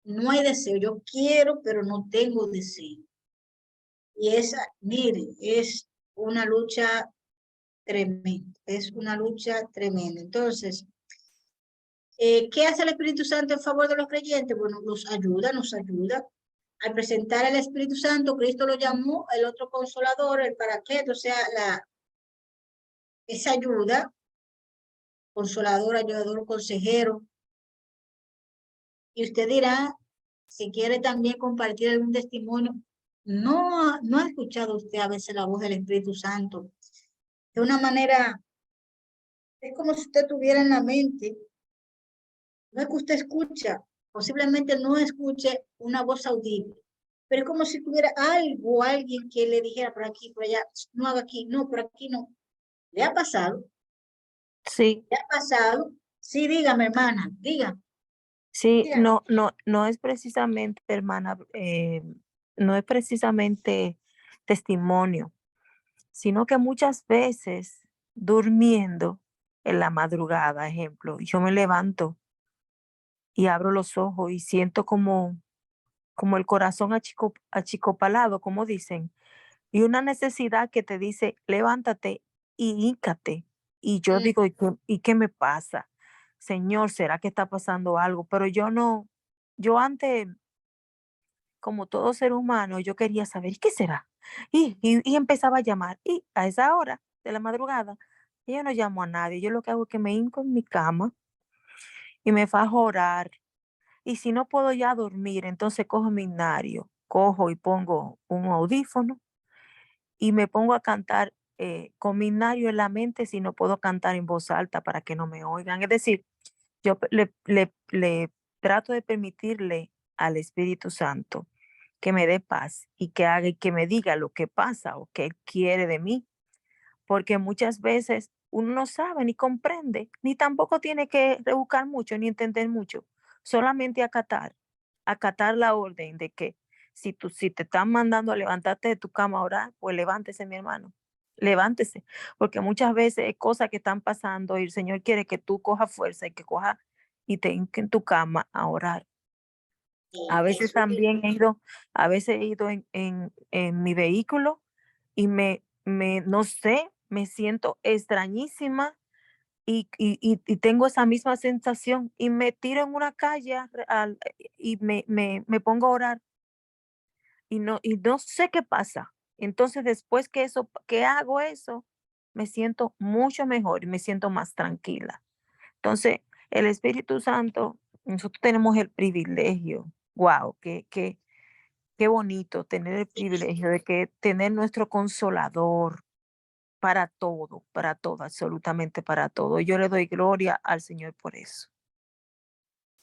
Speaker 3: no hay deseo, yo quiero, pero no tengo deseo. Y esa, mire, es una lucha tremenda, es una lucha tremenda. Entonces, ¿qué hace el Espíritu Santo en favor de los creyentes? Bueno, nos ayuda. Al presentar al Espíritu Santo, Cristo lo llamó el otro consolador, el Paracleto, o sea, esa ayuda, consolador, ayudador, consejero. Y usted dirá, si quiere también compartir algún testimonio, ¿no ha escuchado usted a veces la voz del Espíritu Santo? De una manera, es como si usted tuviera en la mente, no es que usted escucha, posiblemente no escuche una voz audible, pero es como si tuviera algo, alguien que le dijera por aquí, por allá, no haga aquí, no, por aquí no. ¿Le ha pasado?
Speaker 4: Sí,
Speaker 3: ¿Le ha pasado? Sí, dígame, hermana, diga.
Speaker 4: sí, no es precisamente, hermana, no es precisamente testimonio, sino que muchas veces durmiendo en la madrugada, ejemplo, yo me levanto y abro los ojos y siento como el corazón achicopalado, como dicen, y una necesidad que te dice, levántate y híncate. Y yo digo, ¿y qué me pasa? Señor, ¿será que está pasando algo? Pero yo no, yo antes, como todo ser humano, yo quería saber, ¿qué será? Y empezaba a llamar, y a esa hora de la madrugada, yo no llamo a nadie, yo lo que hago es que me hinco en mi cama y me fajo a orar. Y si no puedo ya dormir, entonces cojo mi himnario, cojo y pongo un audífono y me pongo a cantar con mi himnario en la mente si no puedo cantar en voz alta para que no me oigan. Es decir, yo le trato de permitirle al Espíritu Santo que me dé paz y que haga y que me diga lo que pasa o que él quiere de mí, porque muchas veces uno no sabe ni comprende, ni tampoco tiene que rebuscar mucho ni entender mucho, solamente acatar la orden de que si te están mandando a levantarte de tu cama a orar, pues levántese, mi hermano, levántese, porque muchas veces hay cosas que están pasando y el Señor quiere que tú cojas fuerza y que cojas y te hinques en tu cama a orar. A veces también a veces he ido en mi vehículo y no sé, me siento extrañísima y tengo esa misma sensación y me tiro en una calle y me pongo a orar y no sé qué pasa. Entonces después que hago eso, me siento mucho mejor y me siento más tranquila. Entonces, el Espíritu Santo, nosotros tenemos el privilegio, wow, qué bonito tener el privilegio de que tener nuestro consolador para todo, absolutamente para todo. Yo le doy gloria al Señor por eso.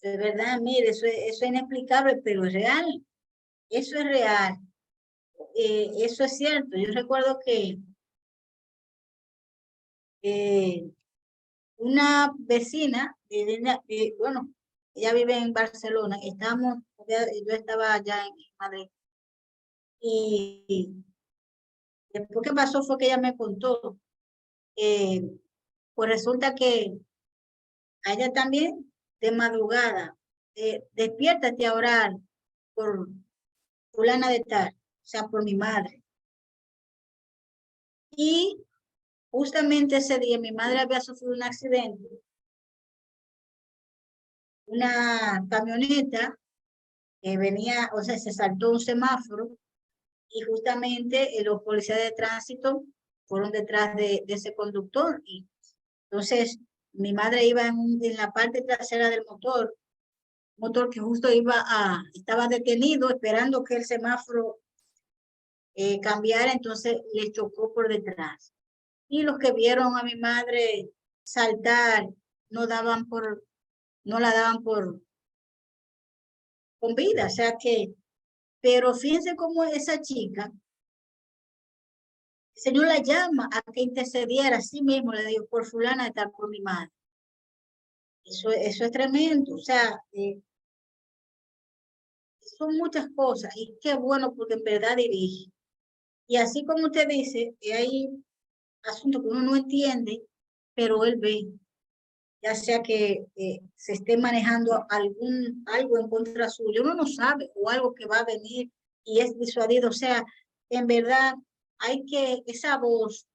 Speaker 3: De verdad, mire, eso es inexplicable, pero es real. Eso es real. Eso es cierto. Yo recuerdo que una vecina, bueno, ella vive en Barcelona, yo estaba allá en Madrid, y después que pasó fue que ella me contó, eh, pues resulta que a ella también, de madrugada, despiértate a orar por fulana de tal, o sea, por mi madre. Y justamente ese día mi madre había sufrido un accidente, una camioneta que venía, o sea, se saltó un semáforo y justamente los policías de tránsito fueron detrás de ese conductor. Y entonces mi madre iba en la parte trasera del motor que justo estaba detenido esperando que el semáforo cambiara, entonces le chocó por detrás. Y los que vieron a mi madre saltar no la daban con vida, o sea que, pero fíjense cómo esa chica, el Señor la llama a que intercediera a sí mismo, le digo, por fulana de tal, por mi madre. Eso es tremendo, o sea, son muchas cosas y qué bueno porque en verdad dirige. Y así como usted dice, hay asuntos que uno no entiende, pero él ve, ya sea que se esté manejando algo en contra suyo, uno no sabe, o algo que va a venir y es disuadido, o sea, en verdad esa voz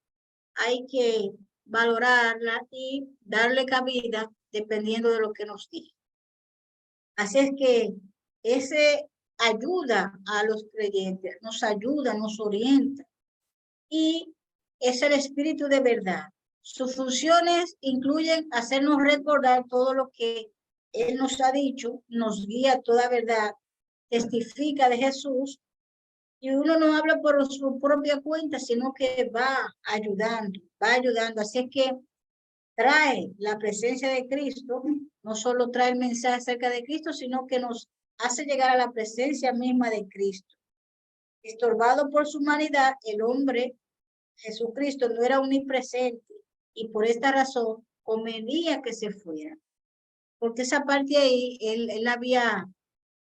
Speaker 3: hay que valorarla y darle cabida dependiendo de lo que nos diga. Así es que ese ayuda a los creyentes, nos ayuda, nos orienta. Y es el espíritu de verdad. Sus funciones incluyen hacernos recordar todo lo que Él nos ha dicho, nos guía a toda verdad, testifica de Jesús, y uno no habla por su propia cuenta, sino que va ayudando. Así es que trae la presencia de Cristo, no solo trae el mensaje acerca de Cristo, sino que nos hace llegar a la presencia misma de Cristo. Estorbado por su humanidad, el hombre Jesucristo no era omnipresente y por esta razón convenía que se fuera. Porque esa parte ahí, él había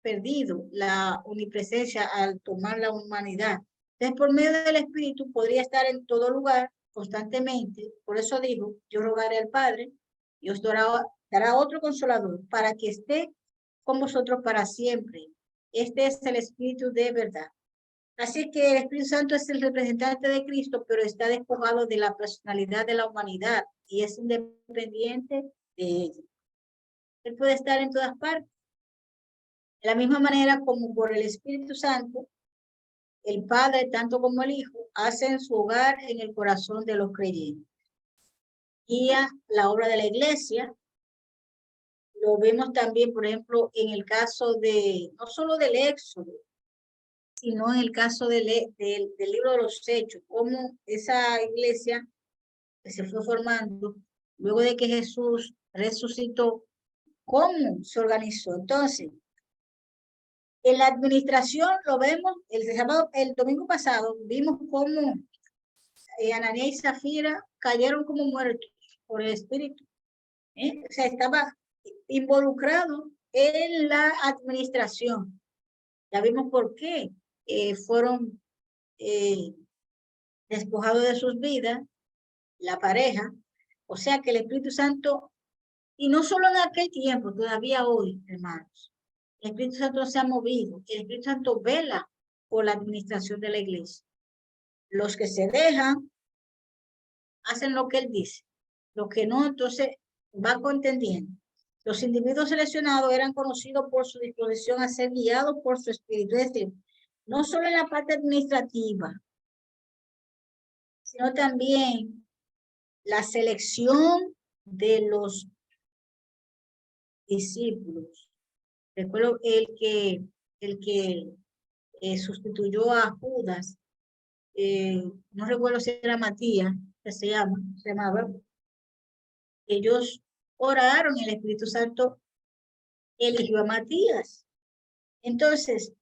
Speaker 3: perdido la omnipresencia al tomar la humanidad. Entonces, por medio del Espíritu podría estar en todo lugar constantemente. Por eso dijo, yo rogaré al Padre y os dará otro consolador para que esté con vosotros para siempre. Este es el Espíritu de verdad. Así que el Espíritu Santo es el representante de Cristo, pero está despojado de la personalidad de la humanidad y es independiente de ella. Él puede estar en todas partes. De la misma manera como por el Espíritu Santo, el Padre, tanto como el Hijo, hacen su hogar en el corazón de los creyentes. Guía la obra de la iglesia. Lo vemos también, por ejemplo, en el caso de, no solo del Éxodo, sino en el caso del libro de los Hechos, cómo esa iglesia que se fue formando luego de que Jesús resucitó, cómo se organizó. Entonces, en la administración lo vemos, el domingo pasado, vimos cómo Ananías y Zafira cayeron como muertos por el Espíritu. O sea, estaba involucrado en la administración. Ya vimos por qué fueron despojados de sus vidas, la pareja. O sea que el Espíritu Santo, y no solo en aquel tiempo, todavía hoy, hermanos, el Espíritu Santo se ha movido. El Espíritu Santo vela por la administración de la iglesia. Los que se dejan hacen lo que él dice. Los que no, entonces van contendiendo. Los individuos seleccionados eran conocidos por su disposición a ser guiados por su espíritu. Es decir, no solo en la parte administrativa, sino también la selección de los discípulos. Recuerdo el que sustituyó a Judas, no recuerdo si era Matías, que se llamaba. Ellos oraron y el Espíritu Santo eligió a Matías. Entonces,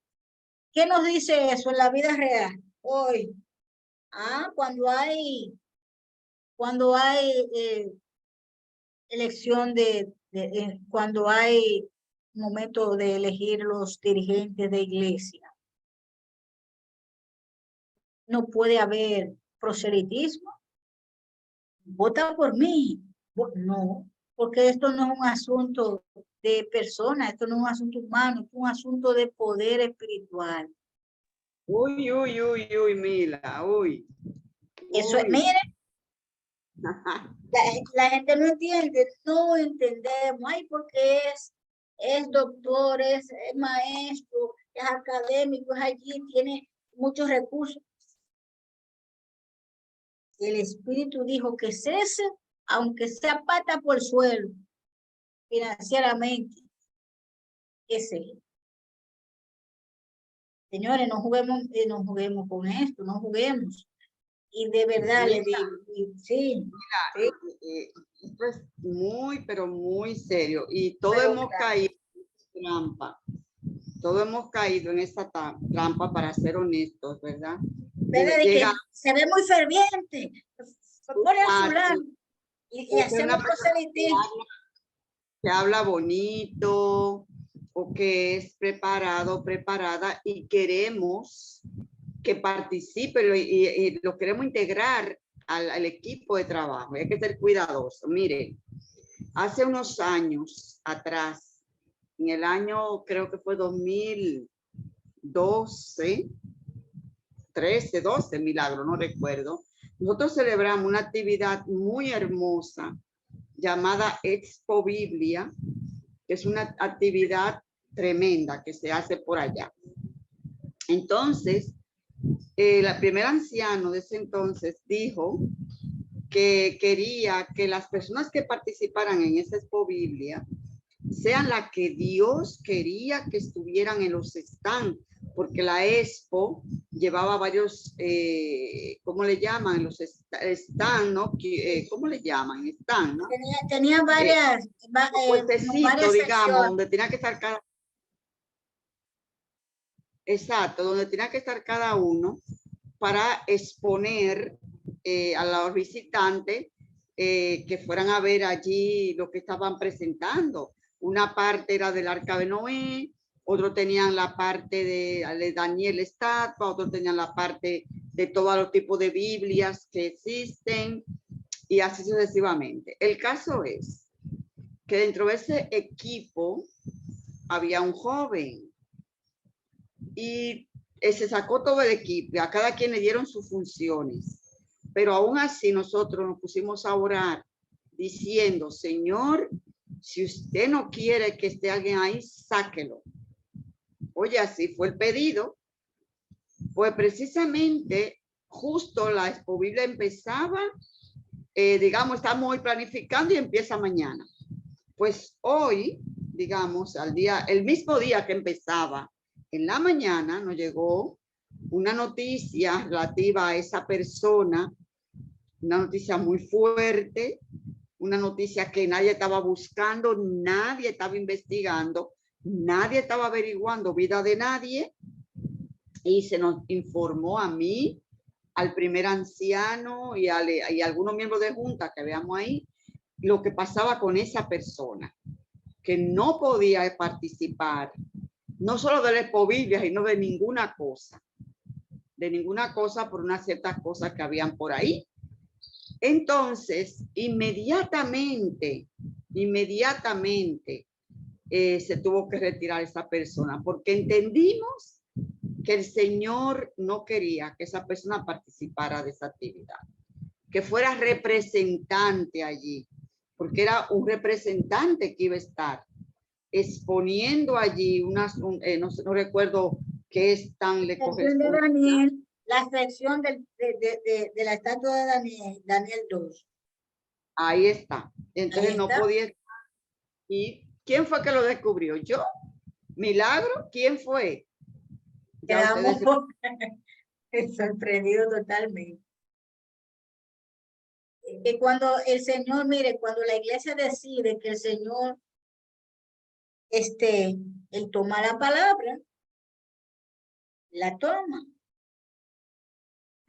Speaker 3: ¿qué nos dice eso en la vida real hoy? Cuando hay elección cuando hay momento de elegir los dirigentes de iglesia, no puede haber proselitismo. Vota por mí. No, porque esto no es un asunto de persona, esto no es un asunto humano, es un asunto de poder espiritual.
Speaker 2: Uy, Mila, uy.
Speaker 3: Eso es, mire, la gente no entiende, no entendemos, porque es doctor, es maestro, es académico, es allí, tiene muchos recursos. El Espíritu dijo que cese, aunque sea pata por el suelo, financieramente. Ese. Señores, no juguemos con esto, no juguemos. Y de verdad le digo, sí.
Speaker 2: Esto es muy, pero muy serio. Y todos hemos caído en trampa. Todos hemos caído en esta trampa, para ser honestos, ¿verdad?
Speaker 3: Se ve muy ferviente. Se pone a su lado. Y hacemos proselitismo.
Speaker 2: Que habla bonito, o que es preparada, y queremos que participe y lo queremos integrar al equipo de trabajo. Hay que ser cuidadoso. Miren, hace unos años atrás, en el año, creo que fue 2012, 13, 12 milagros, no recuerdo. Nosotros celebramos una actividad muy hermosa llamada Expo Biblia, que es una actividad tremenda que se hace por allá. Entonces, la primera anciano de ese entonces dijo que quería que las personas que participaran en esa Expo Biblia sean las que Dios quería que estuvieran en los stands, porque la Expo llevaba varios, ¿cómo le llaman? Los stands, ¿no? ¿Cómo le llaman? Stand, ¿no?
Speaker 3: Tenía varias,
Speaker 2: Puestecito, digamos,
Speaker 3: secciones.
Speaker 2: donde tenía que estar cada... Exacto, donde tenía que estar cada uno para exponer a los visitantes que fueran a ver allí lo que estaban presentando. Una parte era del Arca de Noé, otros tenían la parte de Daniel estatua, otros tenían la parte de todos los tipos de Biblias que existen y así sucesivamente. El caso es que dentro de ese equipo había un joven y se sacó todo el equipo, a cada quien le dieron sus funciones, pero aún así nosotros nos pusimos a orar diciendo, Señor, si usted no quiere que esté alguien ahí, sáquelo. Oye, así fue el pedido. Pues precisamente justo la Expo Biblia empezaba, digamos, estamos hoy planificando y empieza mañana. Pues hoy, digamos, el mismo día que empezaba, en la mañana nos llegó una noticia relativa a esa persona, una noticia muy fuerte, una noticia que nadie estaba buscando, nadie estaba investigando, nadie estaba averiguando vida de nadie, y se nos informó a mí, al primer anciano y a algunos miembros de junta que veamos ahí, lo que pasaba con esa persona, que no podía participar, no solo de la Expo Biblia, sino de ninguna cosa por unas ciertas cosas que habían por ahí. Entonces, inmediatamente, se tuvo que retirar esa persona, porque entendimos que el Señor no quería que esa persona participara de esa actividad, que fuera representante allí, porque era un representante que iba a estar exponiendo allí no recuerdo qué están le corresponde.
Speaker 3: Daniel, la sección de la estatua de Daniel 2.
Speaker 2: Ahí está. Entonces
Speaker 3: Ahí
Speaker 2: no
Speaker 3: está.
Speaker 2: podía. ¿Y quién fue que lo descubrió? ¿Yo? ¿Milagro? ¿Quién fue? Ya
Speaker 3: Quedamos
Speaker 2: ustedes...
Speaker 3: sorprendidos totalmente. Que cuando el Señor, mire, cuando la iglesia decide que el Señor, él toma la palabra, la toma.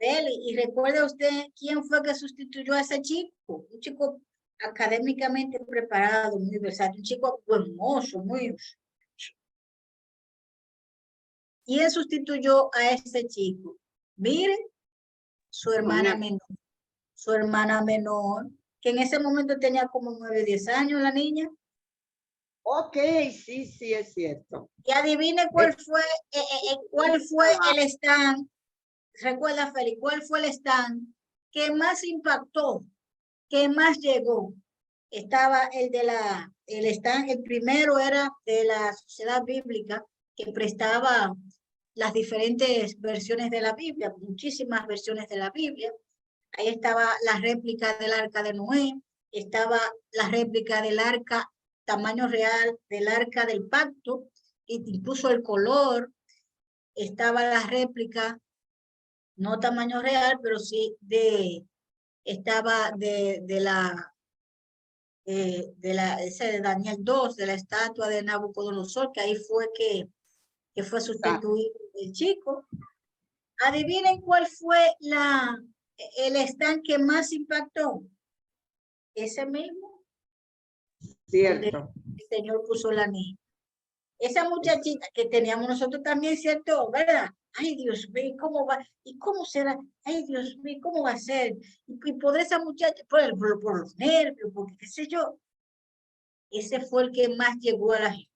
Speaker 3: Y recuerda usted quién fue que sustituyó a ese chico, un chico académicamente preparado, muy versátil, un chico hermoso, muy... ¿Quién sustituyó a ese chico? Mire, su hermana menor, que en ese momento tenía como 9, 10 años la niña.
Speaker 2: Ok, sí, es cierto.
Speaker 3: Y adivine cuál fue el stand. Recuerda, Félix, ¿cuál fue el stand que más impactó, que más llegó? Estaba el stand, el primero era de la Sociedad Bíblica, que prestaba las diferentes versiones de la Biblia, muchísimas versiones de la Biblia. Ahí estaba la réplica del Arca de Noé, estaba la réplica del Arca tamaño real, del Arca del Pacto, incluso el color, estaba la réplica, no tamaño real, pero sí estaba de Daniel 2, de la estatua de Nabucodonosor, que ahí fue que fue sustituido el chico. Adivinen cuál fue el stand que más impactó. Ese mismo.
Speaker 2: Cierto.
Speaker 3: El Señor puso la niña. Esa muchachita que teníamos nosotros también, ¿cierto? ¿Verdad? Ay, Dios mío, ¿cómo va? ¿Y cómo será? Ay, Dios mío, ¿cómo va a ser? Y por esa muchacha, por los nervios, porque qué sé yo. Ese fue el que más llegó a la gente.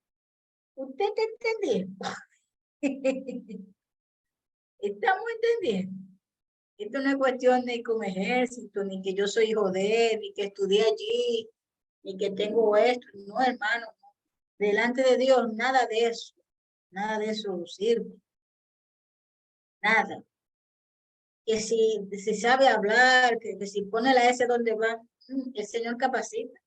Speaker 3: ¿Usted te entendió? ¿Estamos entendiendo? Esto no es cuestión de con ejército, ni que yo soy hijo de él, ni que estudié allí, ni que tengo esto. No, hermano, delante de Dios, nada de eso sirve, nada. Que si sabe hablar, que si pone la S donde va, el Señor capacita.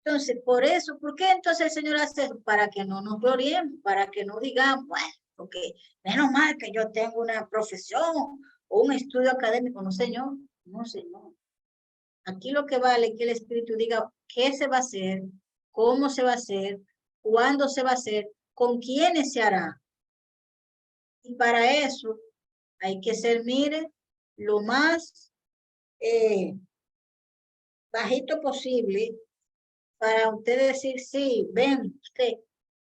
Speaker 3: Entonces, por eso, ¿por qué entonces el Señor hace eso? Para que no nos gloriemos, para que no digamos, bueno, porque menos mal que yo tengo una profesión o un estudio académico. No, Señor, no, Señor. Aquí lo que vale es que el Espíritu diga qué se va a hacer, cómo se va a hacer, cuándo se va a hacer, con quiénes se hará. Y para eso hay que ser, mire, lo más bajito posible para usted decir, sí, ven usted.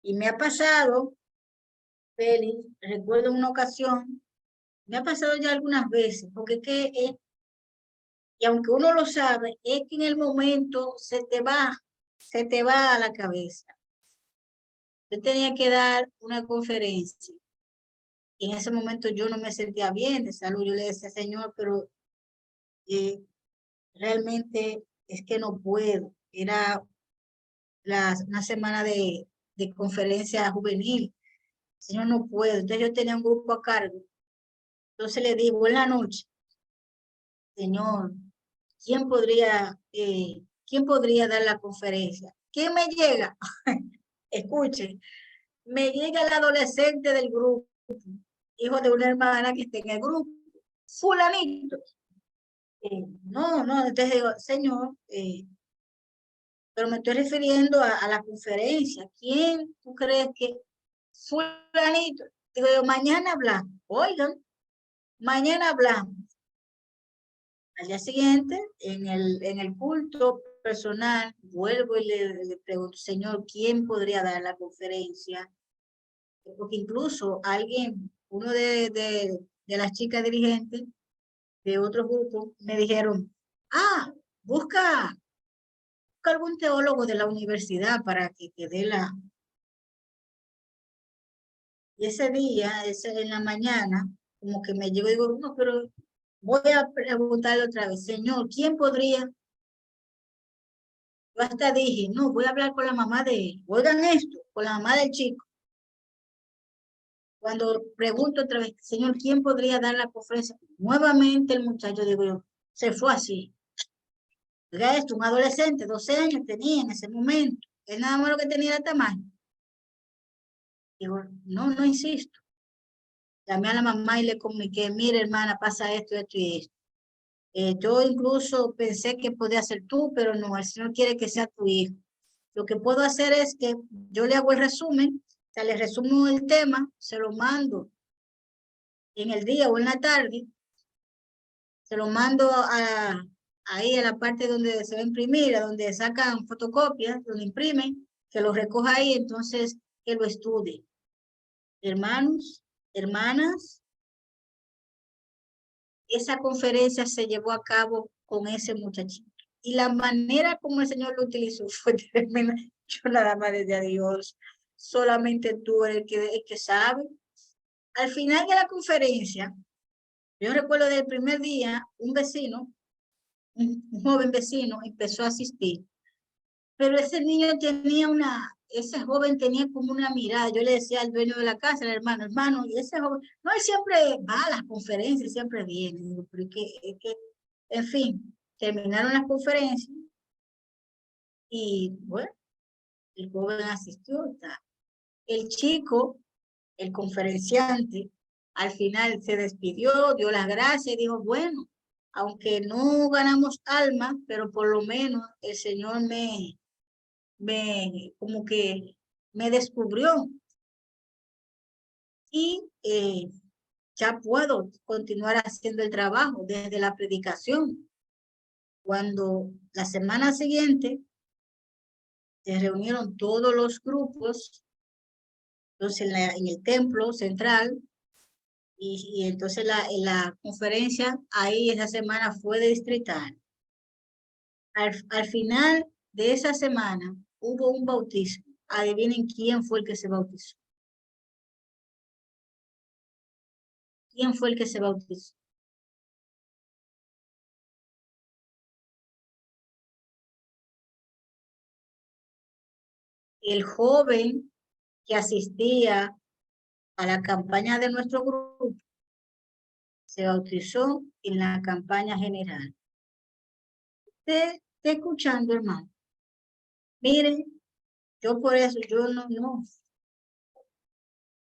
Speaker 3: Y me ha pasado, Félix, recuerdo una ocasión, me ha pasado ya algunas veces, porque es que, y aunque uno lo sabe, es que en el momento se te va a la cabeza. Yo tenía que dar una conferencia y en ese momento yo no me sentía bien de salud. Yo le decía, Señor, pero realmente es que no puedo. Era una semana de conferencia juvenil. Señor, no puedo. Entonces yo tenía un grupo a cargo. Entonces le digo en la noche, Señor, ¿quién podría dar la conferencia? ¿Quién me llega? Escuchen, me llega el adolescente del grupo, hijo de una hermana que está en el grupo, fulanito. No, entonces digo, Señor, pero me estoy refiriendo a la conferencia. ¿Quién tú crees que fulanito? Digo yo, mañana hablamos. Oigan, mañana hablamos. Al día siguiente, en el culto personal, vuelvo y le pregunto, Señor, ¿quién podría dar la conferencia? Porque incluso uno de las chicas dirigentes de otro grupo, me dijeron, busca algún teólogo de la universidad para que te dé la... Y ese día, en la mañana, como que me llegó y digo, no, pero voy a preguntarle otra vez, Señor, ¿quién podría? Yo hasta dije, no, voy a hablar con la mamá de él. Oigan esto, con la mamá del chico. Cuando pregunto otra vez, Señor, ¿quién podría dar la conferencia? Nuevamente el muchacho, digo yo, se fue así. Oiga esto, un adolescente, 12 años tenía en ese momento. Es nada más lo que tenía era tamaño. Digo, no insisto. Llamé a la mamá y le comuniqué, mire hermana, pasa esto, esto y esto. Yo incluso pensé que podía ser tú, pero no, el Señor quiere que sea tu hijo. Lo que puedo hacer es que yo le hago el resumen, o sea, le resumo el tema, se lo mando en el día o en la tarde, se lo mando ahí a la parte donde se va a imprimir, a donde sacan fotocopias, donde imprimen, que lo recoja ahí, entonces que lo estudie. Hermanos, hermanas, esa conferencia se llevó a cabo con ese muchachito. Y la manera como el Señor lo utilizó fue tremenda. Yo nada más decía a Dios, solamente tú eres el que sabe. Al final de la conferencia, yo recuerdo del primer día, un vecino, un joven vecino, empezó a asistir. Pero ese niño tenía ese joven tenía como una mirada. Yo le decía al dueño de la casa, el hermano, y ese joven, no, él siempre va a las conferencias, siempre viene. Digo, pero en fin, terminaron las conferencias y bueno, el joven asistió. El chico, el conferenciante, al final se despidió, dio las gracias y dijo, bueno, aunque no ganamos alma, pero por lo menos el Señor como que me descubrió y ya puedo continuar haciendo el trabajo desde la predicación. Cuando la semana siguiente se reunieron todos los grupos, entonces en el templo central, y entonces la conferencia ahí esa semana fue distrital. Al final de esa semana hubo un bautismo. Adivinen quién fue el que se bautizó. ¿Quién fue el que se bautizó? El joven que asistía a la campaña de nuestro grupo se bautizó en la campaña general. Usted está escuchando, hermano. Mire, yo por eso, yo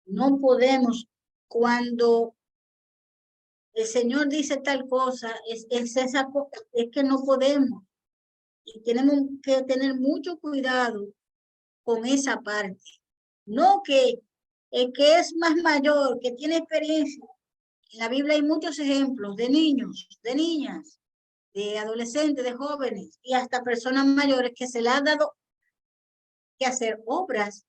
Speaker 3: no podemos, cuando el Señor dice tal cosa, es que no podemos. Y tenemos que tener mucho cuidado con esa parte. No que el que es más mayor, que tiene experiencia. En la Biblia hay muchos ejemplos de niños, de niñas, de adolescentes, de jóvenes y hasta personas mayores que se les ha dado que hacer obras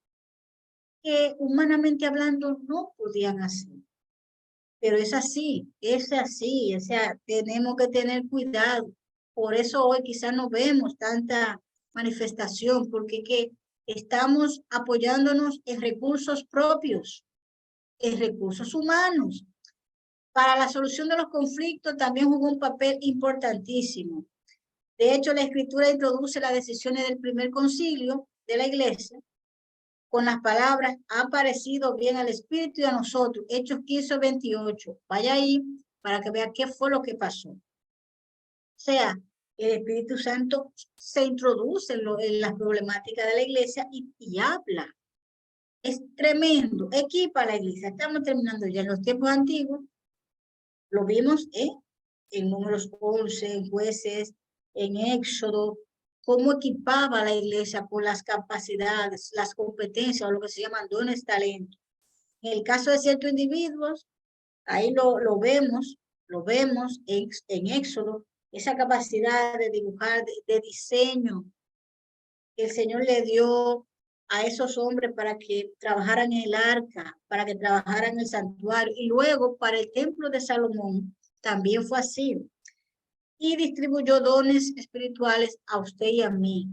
Speaker 3: que humanamente hablando no podían hacer. Pero es así, o sea, tenemos que tener cuidado. Por eso hoy quizás no vemos tanta manifestación, porque que estamos apoyándonos en recursos propios, en recursos humanos. Para la solución de los conflictos también jugó un papel importantísimo. De hecho, la Escritura introduce las decisiones del primer concilio de la Iglesia con las palabras, ha parecido bien al Espíritu y a nosotros. Hechos 15:28. Vaya ahí para que vea qué fue lo que pasó. O sea, el Espíritu Santo se introduce en las problemáticas de la iglesia y habla. Es tremendo. Equipa a la iglesia. Estamos terminando ya en los tiempos antiguos. Lo vimos en Números 11, en Jueces, en Éxodo, cómo equipaba a la iglesia con las capacidades, las competencias o lo que se llaman dones, talentos. En el caso de ciertos individuos, ahí lo vemos en Éxodo, esa capacidad de dibujar, de diseño que el Señor le dio a esos hombres para que trabajaran en el arca, para que trabajaran en el santuario, y luego para el templo de Salomón también fue así. Y distribuyó dones espirituales a usted y a mí.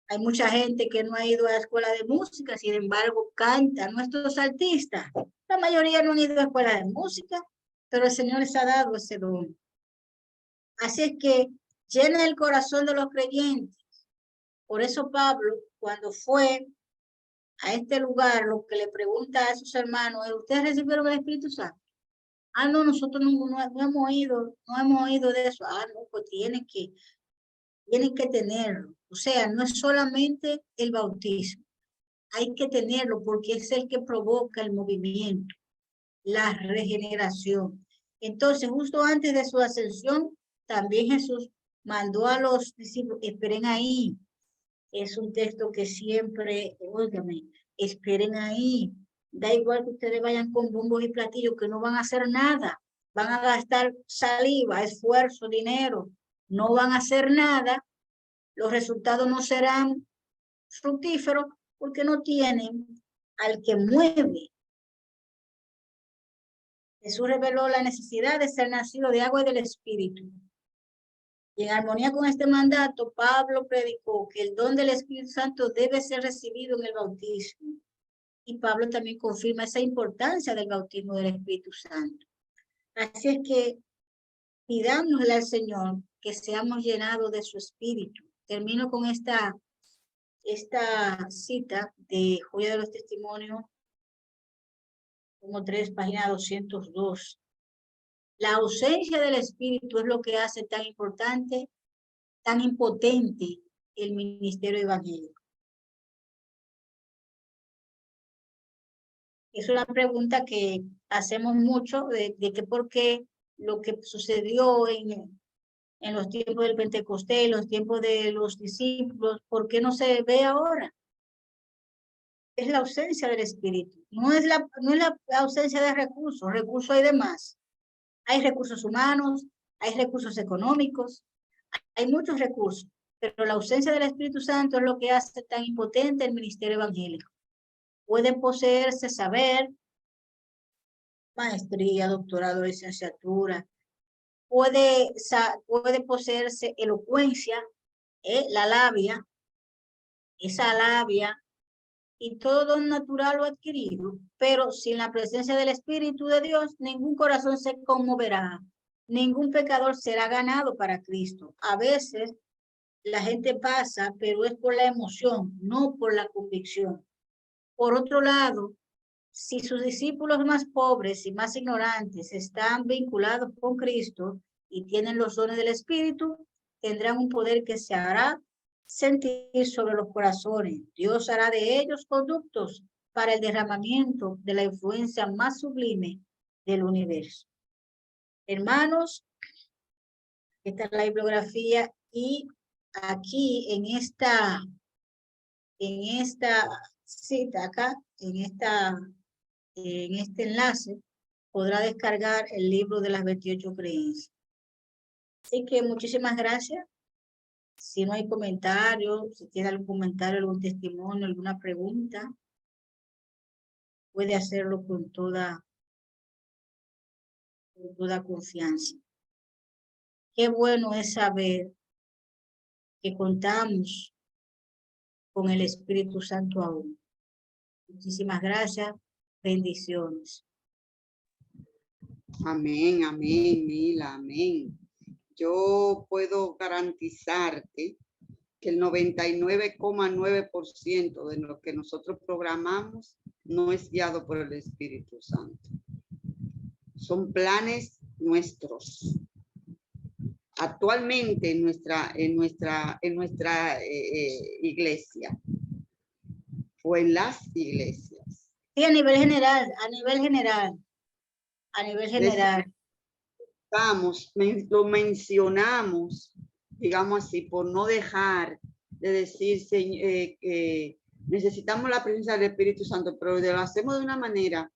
Speaker 3: Hay mucha gente que no ha ido a la escuela de música, sin embargo canta. Nuestros artistas, la mayoría no han ido a la escuela de música, pero el Señor les ha dado ese don. Así es que llena el corazón de los creyentes. Por eso Pablo, cuando fue a este lugar, lo que le pregunta a sus hermanos es, ¿ustedes recibieron el Espíritu Santo? Ah, no, nosotros no hemos oído de eso. Ah, no, pues tienen que tenerlo. O sea, no es solamente el bautismo. Hay que tenerlo porque es el que provoca el movimiento, la regeneración. Entonces, justo antes de su ascensión, también Jesús mandó a los discípulos, esperen ahí. Es un texto que siempre, óigame, esperen ahí. Da igual que ustedes vayan con bombos y platillos, que no van a hacer nada. Van a gastar saliva, esfuerzo, dinero. No van a hacer nada. Los resultados no serán fructíferos porque no tienen al que mueve. Jesús reveló la necesidad de ser nacido de agua y del Espíritu. Y en armonía con este mandato, Pablo predicó que el don del Espíritu Santo debe ser recibido en el bautismo. Y Pablo también confirma esa importancia del bautismo del Espíritu Santo. Así es que pidámosle al Señor que seamos llenados de su Espíritu. Termino con esta cita de Joya de los Testimonios, como 3, página 202. La ausencia del Espíritu es lo que hace tan importante, tan impotente el ministerio evangélico. Es una pregunta que hacemos mucho de que por qué lo que sucedió en los tiempos del Pentecostés, en los tiempos de los discípulos, ¿por qué no se ve ahora? Es la ausencia del Espíritu. No es la ausencia de recursos. Recursos hay de más. Hay recursos humanos, hay recursos económicos, hay muchos recursos, pero la ausencia del Espíritu Santo es lo que hace tan impotente el ministerio evangélico. Puede poseerse saber, maestría, doctorado, licenciatura, puede poseerse elocuencia, la labia, esa labia y todo don natural o adquirido, pero sin la presencia del Espíritu de Dios, ningún corazón se conmoverá, ningún pecador será ganado para Cristo. A veces la gente pasa, pero es por la emoción, no por la convicción. Por otro lado, si sus discípulos más pobres y más ignorantes están vinculados con Cristo y tienen los dones del Espíritu, tendrán un poder que se hará sentir sobre los corazones. Dios hará de ellos conductos para el derramamiento de la influencia más sublime del universo. Hermanos, esta es la bibliografía y aquí en esta cita, acá, en este enlace, podrá descargar el libro de las 28 creencias. Así que muchísimas gracias. Si no hay comentarios, si tiene algún comentario, algún testimonio, alguna pregunta, puede hacerlo con toda confianza. Qué bueno es saber que contamos con el Espíritu Santo aún. Muchísimas gracias. Bendiciones.
Speaker 2: Amén, amén, Mila, amén. Yo puedo garantizarte que el 99,9% de lo que nosotros programamos no es guiado por el Espíritu Santo. Son planes nuestros. Actualmente en nuestra iglesia o en las iglesias.
Speaker 3: Sí, a nivel general.
Speaker 2: Lo mencionamos, digamos así, por no dejar de decir que necesitamos la presencia del Espíritu Santo, pero lo hacemos de una manera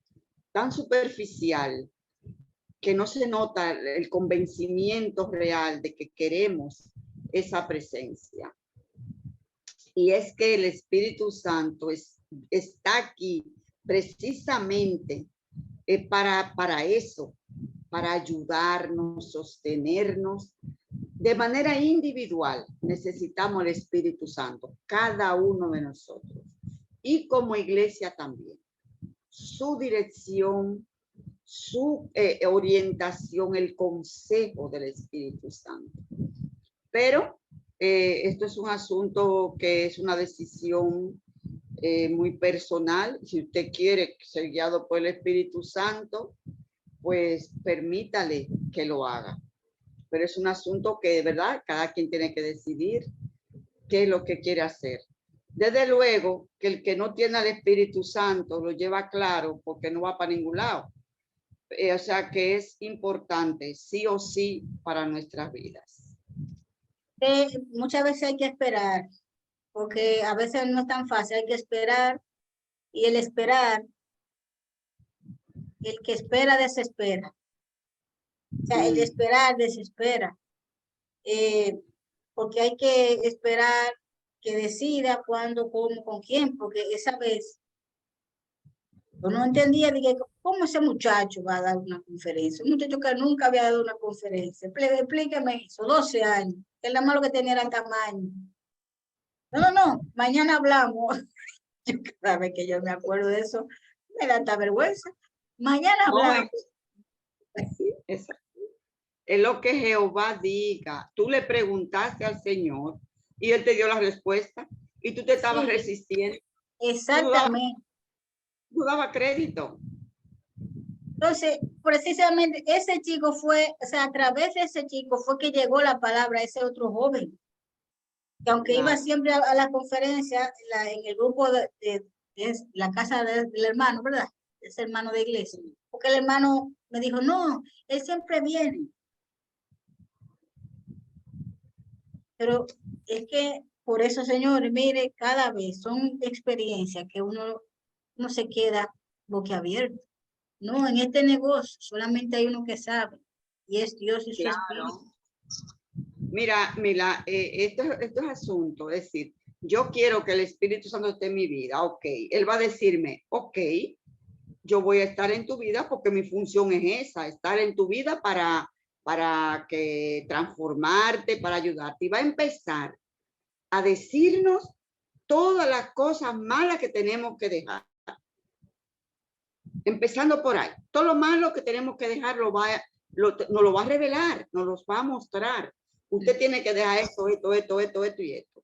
Speaker 2: tan superficial que no se nota el convencimiento real de que queremos esa presencia. Y es que el Espíritu Santo está aquí precisamente para eso, para ayudarnos, sostenernos. De manera individual necesitamos el Espíritu Santo, cada uno de nosotros. Y como iglesia también. Su dirección, su orientación, el consejo del Espíritu Santo. Pero esto es un asunto que es una decisión muy personal. Si usted quiere ser guiado por el Espíritu Santo, pues permítale que lo haga. Pero es un asunto que de verdad cada quien tiene que decidir qué es lo que quiere hacer. Desde luego que el que no tiene al Espíritu Santo lo lleva claro porque no va para ningún lado. O sea que es importante sí o sí para nuestras vidas.
Speaker 3: Muchas veces hay que esperar, porque a veces no es tan fácil, hay que esperar, y el que espera desespera. O sea, el esperar desespera, porque hay que esperar que decida cuándo, cómo, con quién, porque esa vez yo no entendía, dije, ¿cómo ese muchacho va a dar una conferencia? Un muchacho que nunca había dado una conferencia. Explíqueme eso, 12 años, que la malo que tenía era tamaño. No, mañana hablamos. Yo cada vez que yo me acuerdo de eso, me da esta vergüenza. Mañana hablamos.
Speaker 2: Es lo que Jehová diga. Tú le preguntaste al Señor y Él te dio la respuesta y tú te estabas resistiendo.
Speaker 3: Exactamente.
Speaker 2: Tú daba crédito.
Speaker 3: Entonces, precisamente ese chico fue, o sea, a través de ese chico fue que llegó la palabra a ese otro joven, que aunque iba siempre a la conferencia, en el grupo de la casa del hermano, ¿verdad? Ese hermano de iglesia, porque el hermano me dijo, no, él siempre viene. Pero es que por eso, señores, mire, cada vez son experiencias que uno se queda boquiabierto. No, en este negocio solamente hay uno que sabe, y es Dios y su Espíritu.
Speaker 2: Mira, esto es asunto, es decir, yo quiero que el Espíritu Santo esté en mi vida, ok. Él va a decirme, ok, yo voy a estar en tu vida porque mi función es esa, estar en tu vida para que transformarte, para ayudarte. Y va a empezar a decirnos todas las cosas malas que tenemos que dejar. Empezando por ahí. Todo lo malo que tenemos que dejar nos lo va a revelar, nos los va a mostrar. Usted tiene que dejar esto y esto.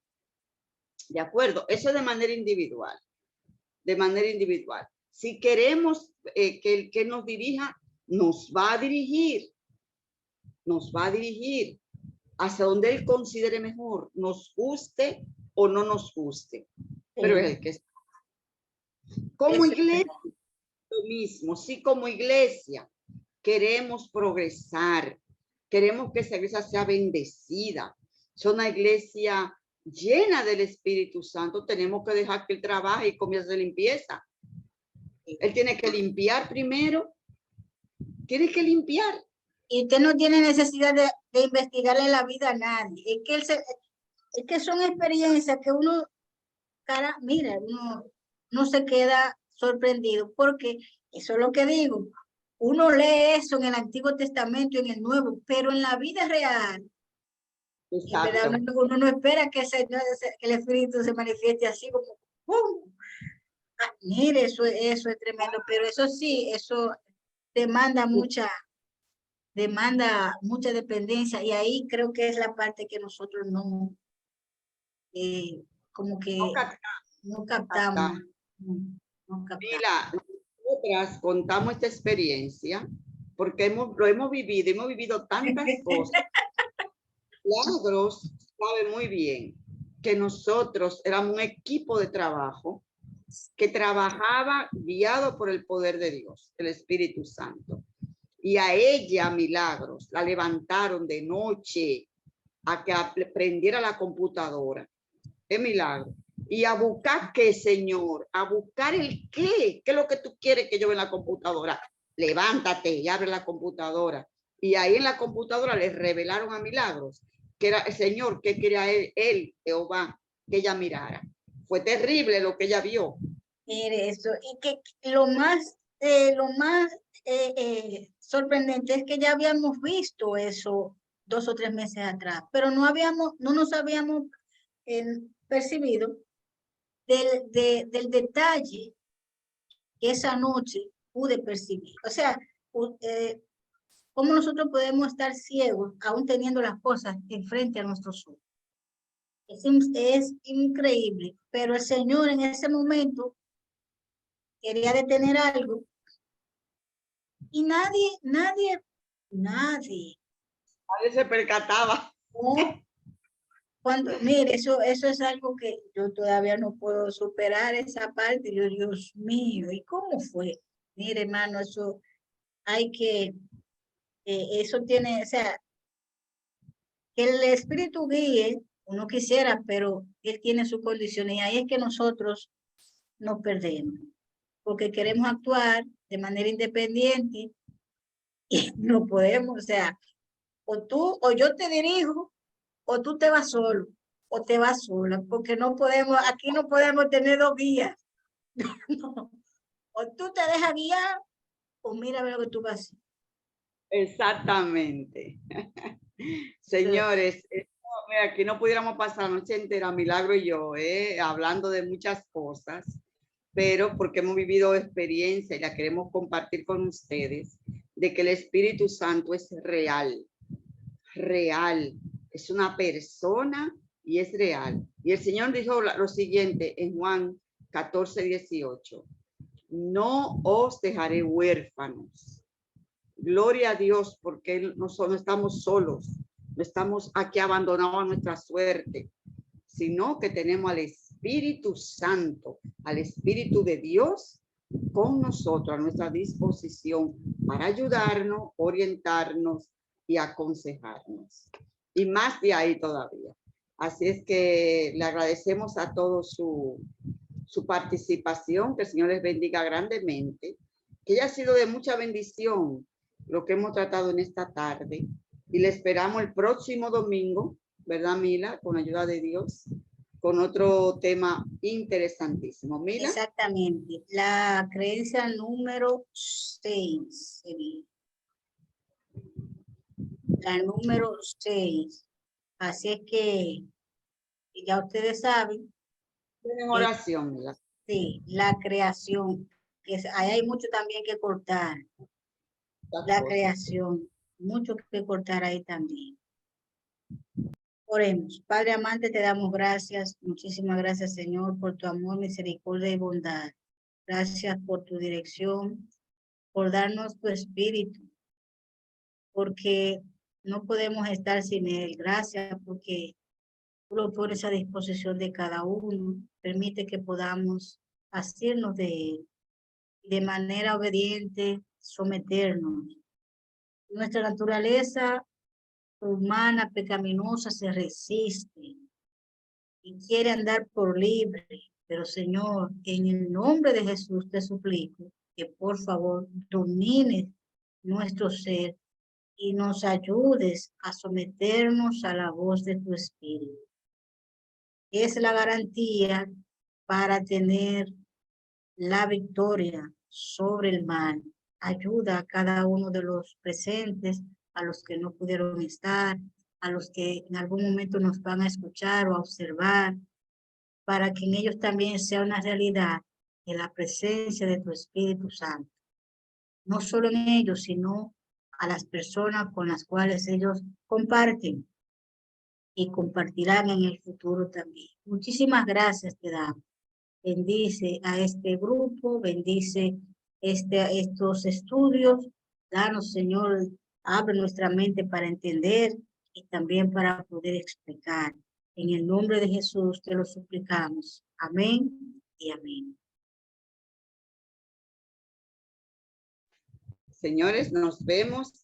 Speaker 2: ¿De acuerdo? Eso de manera individual. De manera individual. Si queremos que el que nos dirija, nos va a dirigir. Nos va a dirigir hacia donde él considere mejor, nos guste o no nos guste. Pero es el que está. Como iglesia, lo mismo. Sí, como iglesia queremos progresar. Queremos que esa iglesia sea bendecida. Es una iglesia llena del Espíritu Santo. Tenemos que dejar que él trabaje y comience limpieza. Él tiene que limpiar primero. Tiene que limpiar.
Speaker 3: Y usted no tiene necesidad de investigarle la vida a nadie. Es que son experiencias que uno, mira, uno se queda sorprendido, porque eso es lo que digo. Uno lee eso en el Antiguo Testamento y en el Nuevo, pero en la vida real, en verdad, uno no espera que el Espíritu se manifieste así como ¡pum! Mire, eso es tremendo, pero eso sí, eso demanda mucha dependencia, y ahí creo que es la parte que nosotros no, como que no captamos.
Speaker 2: Mira, nosotras contamos esta experiencia porque lo hemos vivido tantas cosas. Milagros sabe muy bien que nosotros éramos un equipo de trabajo que trabajaba guiado por el poder de Dios, el Espíritu Santo. Y a ella, Milagros, la levantaron de noche a que prendiera la computadora. Es milagro. Y a buscar qué, Señor, a buscar el qué. ¿Qué es lo que tú quieres que yo vea en la computadora? Levántate y abre la computadora. Y ahí en la computadora les revelaron a Milagros que era el Señor, que quería él, Jehová, que ella mirara. Fue terrible lo que ella vio.
Speaker 3: Mire eso, y que lo más sorprendente es que ya habíamos visto eso 2 o 3 meses atrás, pero no nos habíamos percibido del detalle que esa noche pude percibir. O sea, ¿cómo nosotros podemos estar ciegos aún teniendo las cosas enfrente a nuestros ojos? Es increíble, pero el Señor en ese momento quería detener algo y nadie
Speaker 2: Se percataba.
Speaker 3: No, mire, eso es algo que yo todavía no puedo superar, esa parte. Yo, Dios mío, ¿y cómo fue? Mire, hermano, eso hay que, eso tiene, o sea, que el Espíritu guíe, uno quisiera, pero él tiene sus condiciones, y ahí es que nosotros nos perdemos, porque queremos actuar de manera independiente y no podemos. O sea, o yo te dirijo, o tú te vas solo, o te vas sola, porque aquí no podemos tener 2 guías. No. O tú te dejas guiar, o mira a ver lo que tú vas a hacer.
Speaker 2: Exactamente. Señores, aquí no pudiéramos pasar la noche entera, Milagro y yo, hablando de muchas cosas, pero porque hemos vivido experiencia y la queremos compartir con ustedes, de que el Espíritu Santo es real, es una persona y es real. Y el Señor dijo lo siguiente en Juan 14:18, no os dejaré huérfanos. Gloria a Dios, porque no estamos solos, no estamos aquí abandonados a nuestra suerte, sino que tenemos al Espíritu Santo, al Espíritu de Dios con nosotros, a nuestra disposición para ayudarnos, orientarnos y aconsejarnos. Y más de ahí todavía. Así es que le agradecemos a todos su participación, que el Señor les bendiga grandemente, que haya sido de mucha bendición lo que hemos tratado en esta tarde, y le esperamos el próximo domingo, ¿verdad, Mila? Con ayuda de Dios, con otro tema interesantísimo. Mila.
Speaker 3: Exactamente, la creencia número 6 sería. La número 6. Así es que ya ustedes saben,
Speaker 2: En oración, ¿verdad?
Speaker 3: Sí, la creación, ahí hay mucho también que cortar, la creación, mucho que cortar ahí también. Oremos. Padre amante, te damos gracias, muchísimas gracias, Señor, por tu amor, misericordia y bondad. Gracias por tu dirección, por darnos tu espíritu, porque no podemos estar sin él. Gracias porque tú lo pones a disposición de cada uno. Permite que podamos hacernos de él, de manera obediente, someternos. Nuestra naturaleza humana, pecaminosa, se resiste y quiere andar por libre. Pero Señor, en el nombre de Jesús te suplico que por favor domines nuestro ser y nos ayudes a someternos a la voz de tu Espíritu. Es la garantía para tener la victoria sobre el mal. Ayuda a cada uno de los presentes, a los que no pudieron estar, a los que en algún momento nos van a escuchar o a observar, para que en ellos también sea una realidad en la presencia de tu Espíritu Santo. No solo en ellos, sino a las personas con las cuales ellos comparten y compartirán en el futuro también. Muchísimas gracias te damos. Bendice a este grupo, bendice estos estudios. Danos, Señor, abre nuestra mente para entender y también para poder explicar. En el nombre de Jesús te lo suplicamos. Amén y amén.
Speaker 2: Señores, nos vemos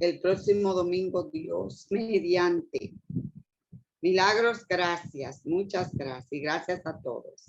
Speaker 2: el próximo domingo, Dios mediante. Milagros, gracias, muchas gracias y gracias a todos.